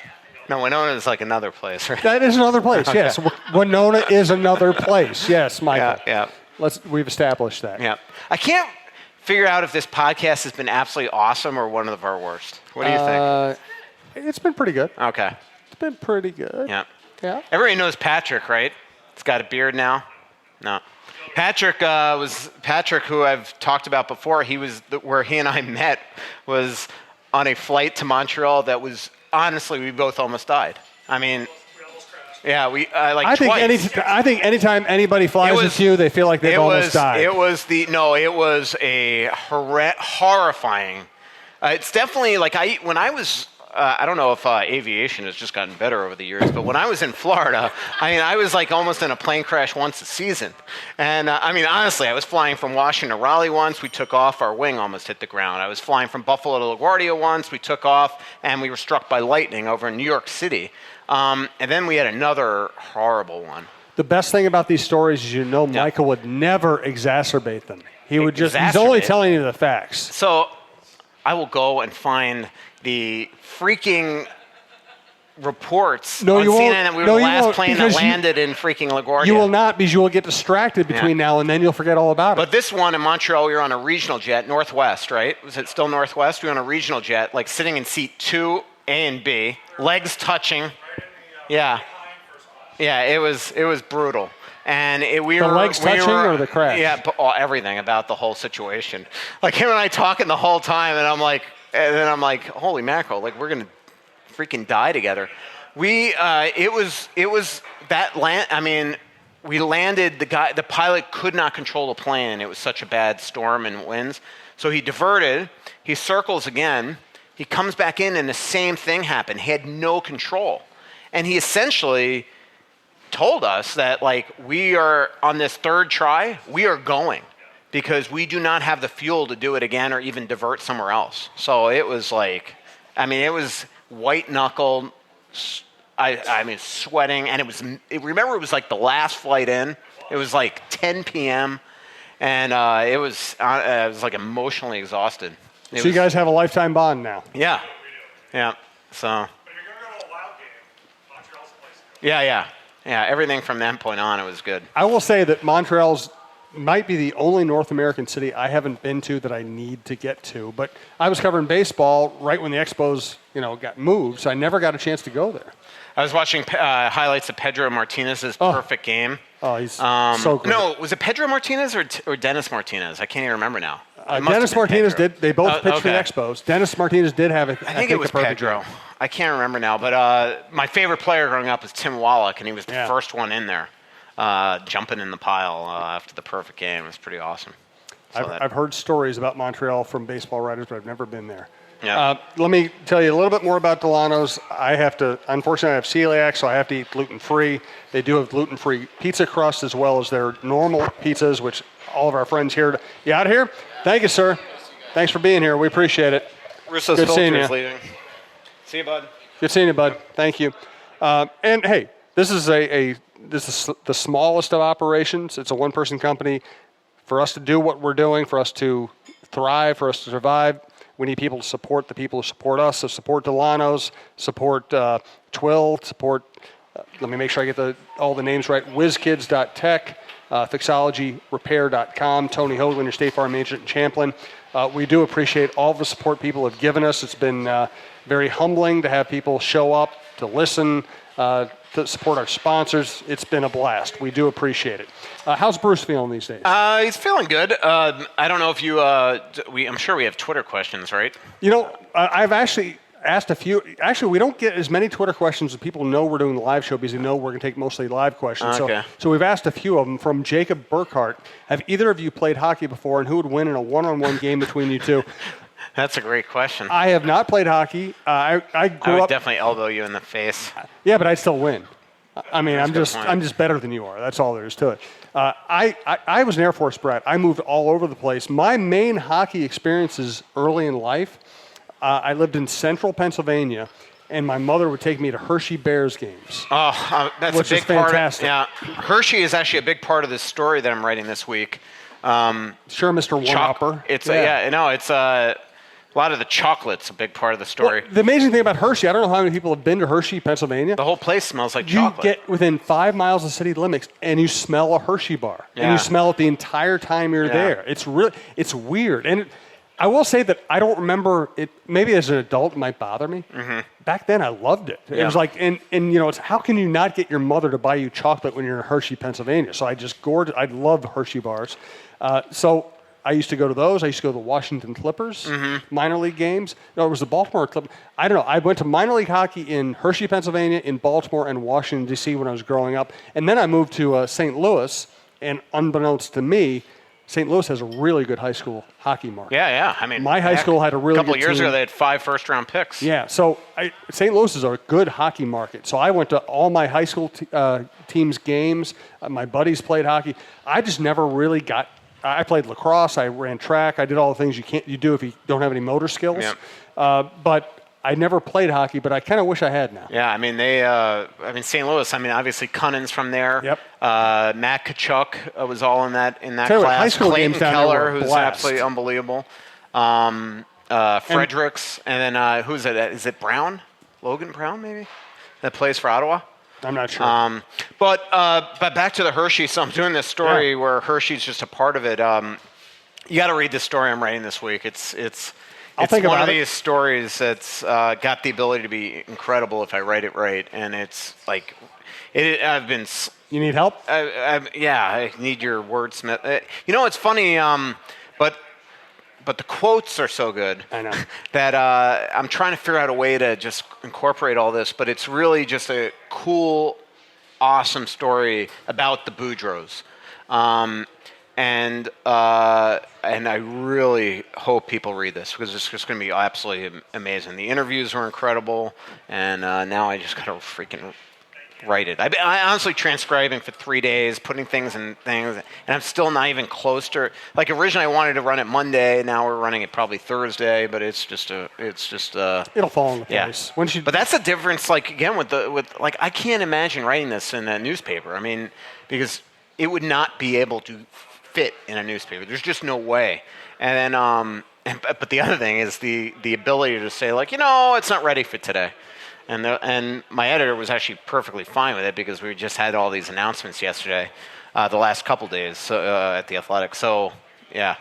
No, Winona is like another place, right? That is another place, Okay. yes. Winona is another place, yes, Michael. Yeah. We've established that. Yeah. I can't figure out if this podcast has been absolutely awesome or one of our worst. What do you think? It's been pretty good. Okay. It's been pretty good. Yeah. Yeah. Everybody knows Patrick, right? He's got a beard now. No. Patrick, who I've talked about before, where he and I met was on a flight to Montreal that was, honestly, we both almost died. I mean, yeah, twice. I think anytime anybody flies with you, they feel like they've almost died. It was a horrifying. It's definitely like when I was. I don't know if aviation has just gotten better over the years, but when I was in Florida, I was like almost in a plane crash once a season. And honestly, I was flying from Washington to Raleigh once. We took off, our wing almost hit the ground. I was flying from Buffalo to LaGuardia once. We took off, and we were struck by lightning over in New York City. And then we had another horrible one. The best thing about these stories is Michael would never exacerbate them. He's only telling you the facts. So I will go and find the freaking reports on CNN that we were the last plane that landed in freaking LaGuardia. You will not, because you will get distracted between now and then. You'll forget all about it. But this one in Montreal, we were on a regional jet, Northwest, right? Was it still Northwest? We were on a regional jet, like sitting in seat 2, A and B, legs touching. Yeah. Yeah, it was brutal. And we were legs touching or the crash? Yeah, everything about the whole situation. Like him and I talking the whole time, and I'm like, holy mackerel! Like we're gonna freaking die together. We landed. The pilot could not control the plane. It was such a bad storm and winds. So he diverted. He circles again. He comes back in, and the same thing happened. He had no control, and he essentially told us that we are on this third try. We are going. Because we do not have the fuel to do it again or even divert somewhere else. So it was it was white knuckled, sweating, and it was like the last flight in. It was like 10 p.m. and it was like emotionally exhausted. So you guys have a lifetime bond now. Yeah. So. But you're going to go to a Wild game. Montreal's the place to go. Yeah. Everything from that point on, it was good. I will say that Montreal's might be the only North American city I haven't been to that I need to get to. But I was covering baseball right when the Expos, got moved, so I never got a chance to go there. I was watching highlights of Pedro Martinez's perfect game. Oh, he's so good. No, was it Pedro Martinez or Dennis Martinez? I can't even remember now. Dennis Martinez did. They both pitched for the okay. Expos. Dennis Martinez did have it. I think it was Pedro. I can't remember now, but my favorite player growing up was Tim Wallach, and he was the first one in there, jumping in the pile after the perfect game. It was pretty awesome. I've heard stories about Montreal from baseball writers, but I've never been there. Yeah. Let me tell you a little bit more about Dulono's. Unfortunately, I have celiac, so I have to eat gluten-free. They do have gluten-free pizza crust as well as their normal pizzas, which all of our friends here. You out of here? Thank you, sir. Thanks for being here. We appreciate it. Russo's Good seeing filter you. is leaving. See you, bud. Good seeing you, bud. Thank you. And hey, this is the smallest of operations. It's a one-person company. For us to do what we're doing, for us to thrive, for us to survive, we need people to support the people who support us. So support Dulono's, support Twill, support. Let me make sure I get all the names right. Whizkids.tech, fixologyrepair.com. Tony Hoaglund, your State Farm agent in Champlin. We do appreciate all the support people have given us. It's been very humbling to have people show up, to listen, to support our sponsors. It's been a blast. We do appreciate it. How's Bruce feeling these days? He's feeling good. I don't know if you. I'm sure we have Twitter questions, right? You know, I've actually asked a few. Actually, we don't get as many Twitter questions as people know we're doing the live show because they know we're going to take mostly live questions. Okay. So we've asked a few of them. From Jacob Burkhart, have either of you played hockey before, and who would win in a one-on-one game between you two? That's a great question. I have not played hockey. I grew would up. definitely elbow you in the face. Yeah, but I'd still win. I mean, That's a good point. I'm just better than you are. That's all there is to it. I was an Air Force brat. I moved all over the place. My main hockey experiences early in life, I lived in central Pennsylvania, and my mother would take me to Hershey Bears games. Oh, that's which a big is fantastic. part. Yeah, Hershey is actually a big part of this story that I'm writing this week. Sure, Mr. One-Upper. It's a lot of the chocolate's a big part of the story. Well, the amazing thing about Hershey, I don't know how many people have been to Hershey, Pennsylvania. The whole place smells like You chocolate. get within 5 miles of city limits, and you smell a Hershey bar, and you smell it the entire time you're there. It's weird, and I will say that I don't remember it. Maybe as an adult, it might bother me. Mm-hmm. Back then, I loved it. It was like, and you know, it's how can you not get your mother to buy you chocolate when you're in Hershey, Pennsylvania? So I just gored. I loved Hershey bars. So I used to go to those. I used to go to the Washington Clippers minor league games. No, it was the Baltimore Clippers. I don't know. I went to minor league hockey in Hershey, Pennsylvania, in Baltimore, and Washington, D.C. when I was growing up. And then I moved to St. Louis, and unbeknownst to me, St. Louis has a really good high school hockey market. Yeah. I mean, my high school had a really good couple of years team. ago, they had 5 first-round picks. Yeah, so St. Louis is a good hockey market. So I went to all my high school teams' games. My buddies played hockey. I just never really got. I played lacrosse. I ran track. I did all the things you do if you don't have any motor skills. Yeah. But I never played hockey. But I kind of wish I had now. Yeah, I mean St. Louis. I mean, obviously Cunning's from there. Yep. Matt Kachuk was all in that Tell you class. what, high school Clayton games down there Keller, were a who's blast. absolutely unbelievable. Fredericks, and then who's it? Is it Brown? Logan Brown, maybe, that plays for Ottawa. I'm not sure. But back to the Hershey. So I'm doing this story where Hershey's just a part of it. You got to read the story I'm writing this week. It's one of these stories that's got the ability to be incredible if I write it right, and it's like I've been. You need help? I need your wordsmith. You know, it's funny, but the quotes are so good. I know. That I'm trying to figure out a way to just incorporate all this, but it's really just a cool, awesome story about the Boudreaux. And I really hope people read this because it's just going to be absolutely amazing. The interviews were incredible, and now I just got to freaking write it. I honestly transcribing for 3 days, putting things in things, and I'm still not even close to. Like originally, I wanted to run it Monday. Now we're running it probably Thursday, but it's just it'll fall into place. But that's the difference. Like again, with I can't imagine writing this in a newspaper. I mean, because it would not be able to fit in a newspaper. There's just no way. And then, but the other thing is the ability to say like, it's not ready for today. And my editor was actually perfectly fine with it because we just had all these announcements yesterday, the last couple days at the Athletic. So, yeah,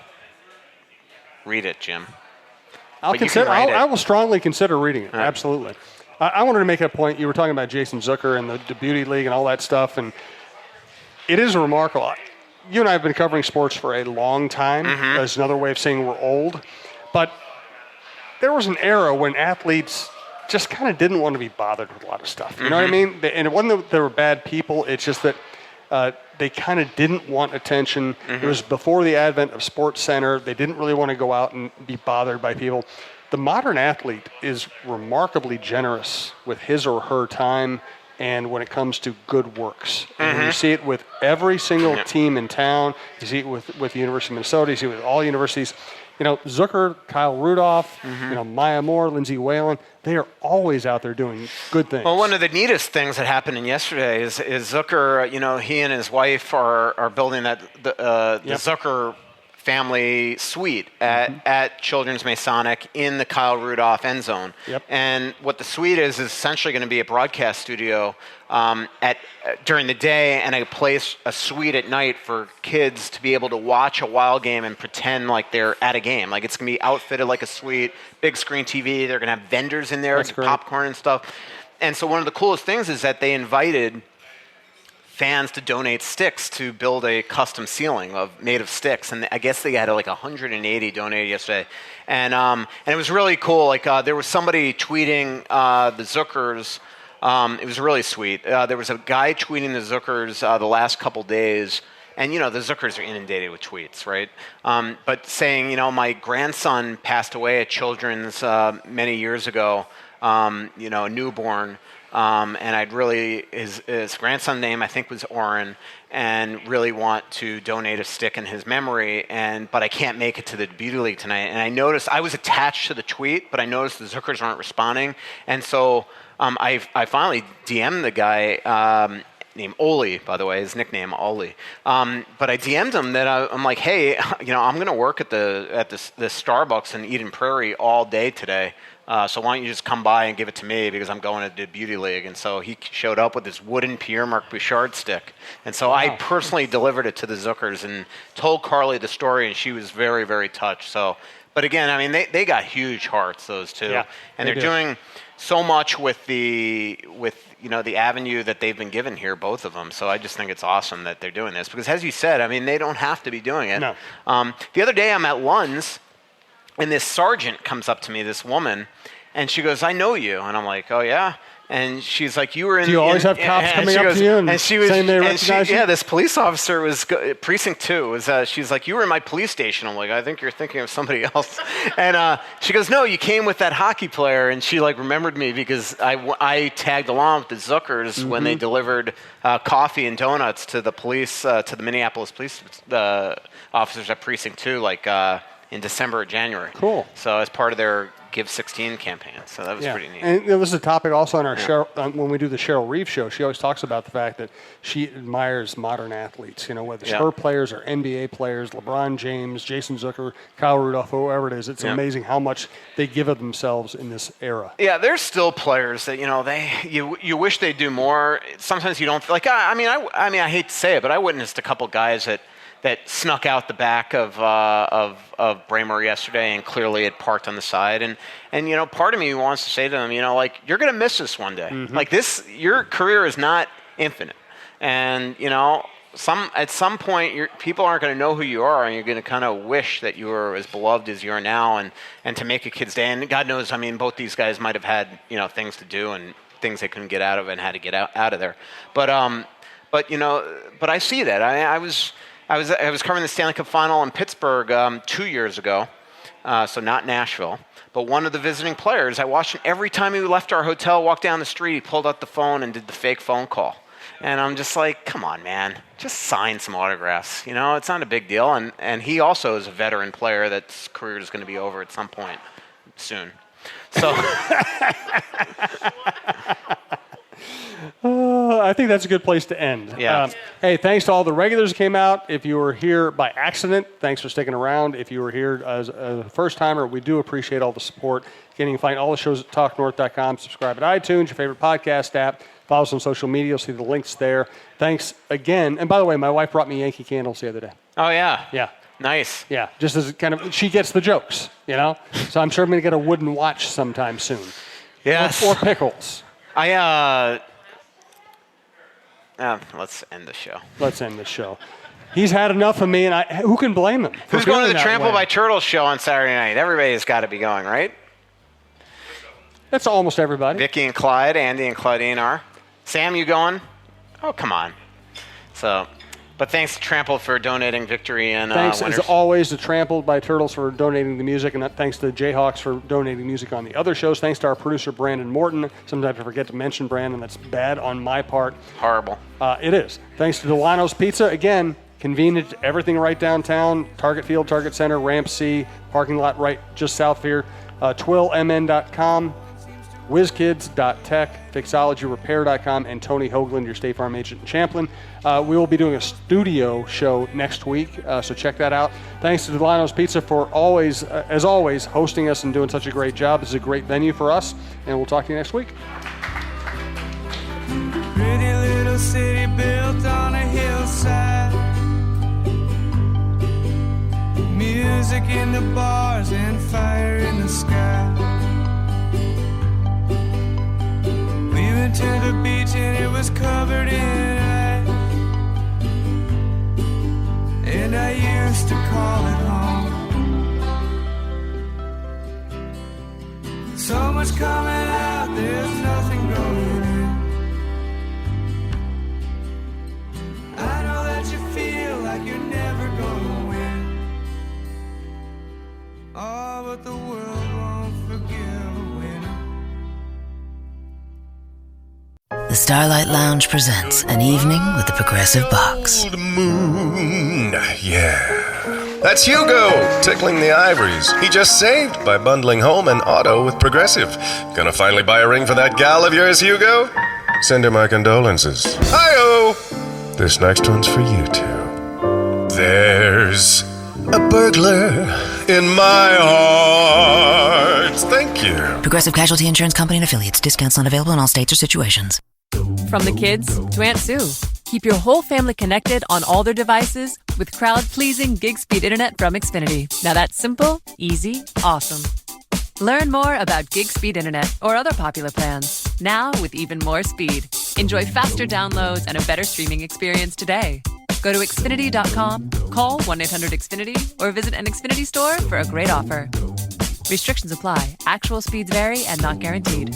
read it, Jim. I will strongly consider reading it. Right. Absolutely. I wanted to make a point. You were talking about Jason Zucker and the Beauty League and all that stuff, and it is remarkable. you and I have been covering sports for a long time. That's another way of saying we're old. But there was an era when athletes just kind of didn't want to be bothered with a lot of stuff. You know what I mean? And it wasn't that they were bad people. It's just that they kind of didn't want attention. It was before the advent of Sports Center. They didn't really want to go out and be bothered by people. The modern athlete is remarkably generous with his or her time and when it comes to good works. And when you see it with every single team in town, you see it with the University of Minnesota, you see it with all universities. You know, Zucker, Kyle Rudolph, you know, Maya Moore, Lindsay Whalen, they are always out there doing good things. Well, one of the neatest things that happened yesterday is Zucker, you know, he and his wife are building the Zucker family suite at Children's Masonic in the Kyle Rudolph end zone. And what the suite is essentially going to be a broadcast studio during the day and a suite at night for kids to be able to watch a Wild game and pretend like they're at a game. Like it's going to be outfitted like a suite, big screen TV. They're going to have vendors in there, popcorn and stuff. And so one of the coolest things is that they invited fans to donate sticks to build a custom ceiling made of sticks, and I guess they had like 180 donated yesterday, and it was really cool. Like there was somebody tweeting the Zuckers. It was really sweet. There was a guy tweeting the Zuckers the last couple days, and you know the Zuckers are inundated with tweets, right? But saying, you know, my grandson passed away at Children's many years ago. You know, a newborn. And I'd really, his grandson's name I think was Oren, and really want to donate a stick in his memory, but I can't make it to the Beauty League tonight. And I noticed, I was attached to the tweet, but I noticed the Zuckers aren't responding. And so I finally DM'd the guy, named Oli, by the way, his nickname, Oli. But I DM'd him that I'm like, hey, you know, I'm going to work at the Starbucks in Eden Prairie all day today. So why don't you just come by and give it to me because I'm going to the Beauty League. And so he showed up with this wooden Pierre-Marc Bouchard stick. And so I personally delivered it to the Zuckers and told Carly the story, and she was very, very touched. So, but again, I mean, they got huge hearts, those two. Yeah, and they're doing so much with the avenue that they've been given here, both of them. So I just think it's awesome that they're doing this because, as you said, I mean, they don't have to be doing it. No. The other day I'm at Lund's, and this sergeant comes up to me, this woman, and she goes, I know you. And I'm like, oh, yeah? And she's like, you were in... Do you always have cops coming up to you and saying they recognize you? Yeah, this police officer was... Precinct 2. She's like, you were in my police station. I'm like, I think you're thinking of somebody else. And she goes, no, you came with that hockey player. And she like remembered me because I tagged along with the Zuckers when they delivered coffee and donuts to the police, to the Minneapolis police officers at Precinct 2, like... in December or January. Cool. So as part of their Give 16 campaign. So that was pretty neat. And you know, this is a topic also on our show, when we do the Cheryl Reeve show. She always talks about the fact that she admires modern athletes. You know, whether her players are NBA players, LeBron James, Jason Zucker, Kyle Rudolph, whoever it is. It's amazing how much they give of themselves in this era. Yeah, there's still players that, you know, you wish they'd do more. Sometimes you don't, like, I mean, I hate to say it, but I witnessed a couple guys that snuck out the back of Braemar yesterday and clearly had parked on the side. And you know, part of me wants to say to them, you know, like, you're going to miss this one day. Like your career is not infinite. And, you know, at some point, people aren't going to know who you are, and you're going to kind of wish that you were as beloved as you are now and to make a kid's day. And God knows, I mean, both these guys might have had, you know, things to do and things they couldn't get out of and had to get out of there. But you know, but I see that. I was covering the Stanley Cup Final in Pittsburgh 2 years ago, so not Nashville. But one of the visiting players, I watched him every time he left our hotel, walked down the street, he pulled out the phone and did the fake phone call. And I'm just like, come on, man, just sign some autographs. You know, it's not a big deal. And he also is a veteran player that's career is going to be over at some point soon. So I think that's a good place to end. Yeah. Hey, thanks to all the regulars who came out. If you were here by accident, thanks for sticking around. If you were here as a first-timer, we do appreciate all the support. You can find all the shows at talknorth.com. Subscribe at iTunes, your favorite podcast app. Follow us on social media. You'll see the links there. Thanks again. And by the way, my wife brought me Yankee candles the other day. Oh, yeah. Yeah. Nice. Yeah. Just as kind of, she gets the jokes, you know? So I'm sure I'm going to get a wooden watch sometime soon. Yes. Or pickles. Let's end the show. Let's end the show. He's had enough of me, and who can blame him? Who's going to the Trampled by Turtles show on Saturday night? Everybody's got to be going, right? That's almost everybody. Vicky and Clyde, Andy and Claudine are. Sam, you going? Oh, come on. So, but thanks to Trampled for donating victory and thanks, winners. as always, to Trampled by Turtles for donating the music, and thanks to Jayhawks for donating music on the other shows. Thanks to our producer, Brandon Morton. Sometimes I forget to mention Brandon. That's bad on my part. Horrible. It is. Thanks to Dulono's Pizza. Again, convenient, everything right downtown. Target Field, Target Center, Ramp C, parking lot right just south here. TwillMN.com. Whizkids.tech, Fixologyrepair.com, and Tony Hoaglund, your State Farm agent in Champlin. We will be doing a studio show next week, so check that out. Thanks to Dulono's Pizza for always, as always, hosting us and doing such a great job. This is a great venue for us, and we'll talk to you next week. Pretty little city built on a hillside. Music in the bars and fire in the sky. We went to the beach and it was covered in ice. And I used to call it home. So much coming out, there's nothing going in. I know that you feel like you're never gonna win. Oh, but the world won't forgive a winner. The Starlight Lounge presents An Evening with the Progressive Box. Old moon, yeah. That's Hugo, tickling the ivories. He just saved by bundling home and auto with Progressive. Gonna finally buy a ring for that gal of yours, Hugo? Send her my condolences. Hi-oh! This next one's for you two. There's a burglar in my heart. Thank you. Progressive Casualty Insurance Company and Affiliates. Discounts not available in all states or situations. From the kids to Aunt Sue, keep your whole family connected on all their devices with crowd-pleasing gig-speed internet from Xfinity. Now that's simple, easy, awesome. Learn more about gig-speed internet or other popular plans, now with even more speed. Enjoy faster downloads and a better streaming experience today. Go to Xfinity.com, call 1-800-XFINITY, or visit an Xfinity store for a great offer. Restrictions apply. Actual speeds vary and not guaranteed.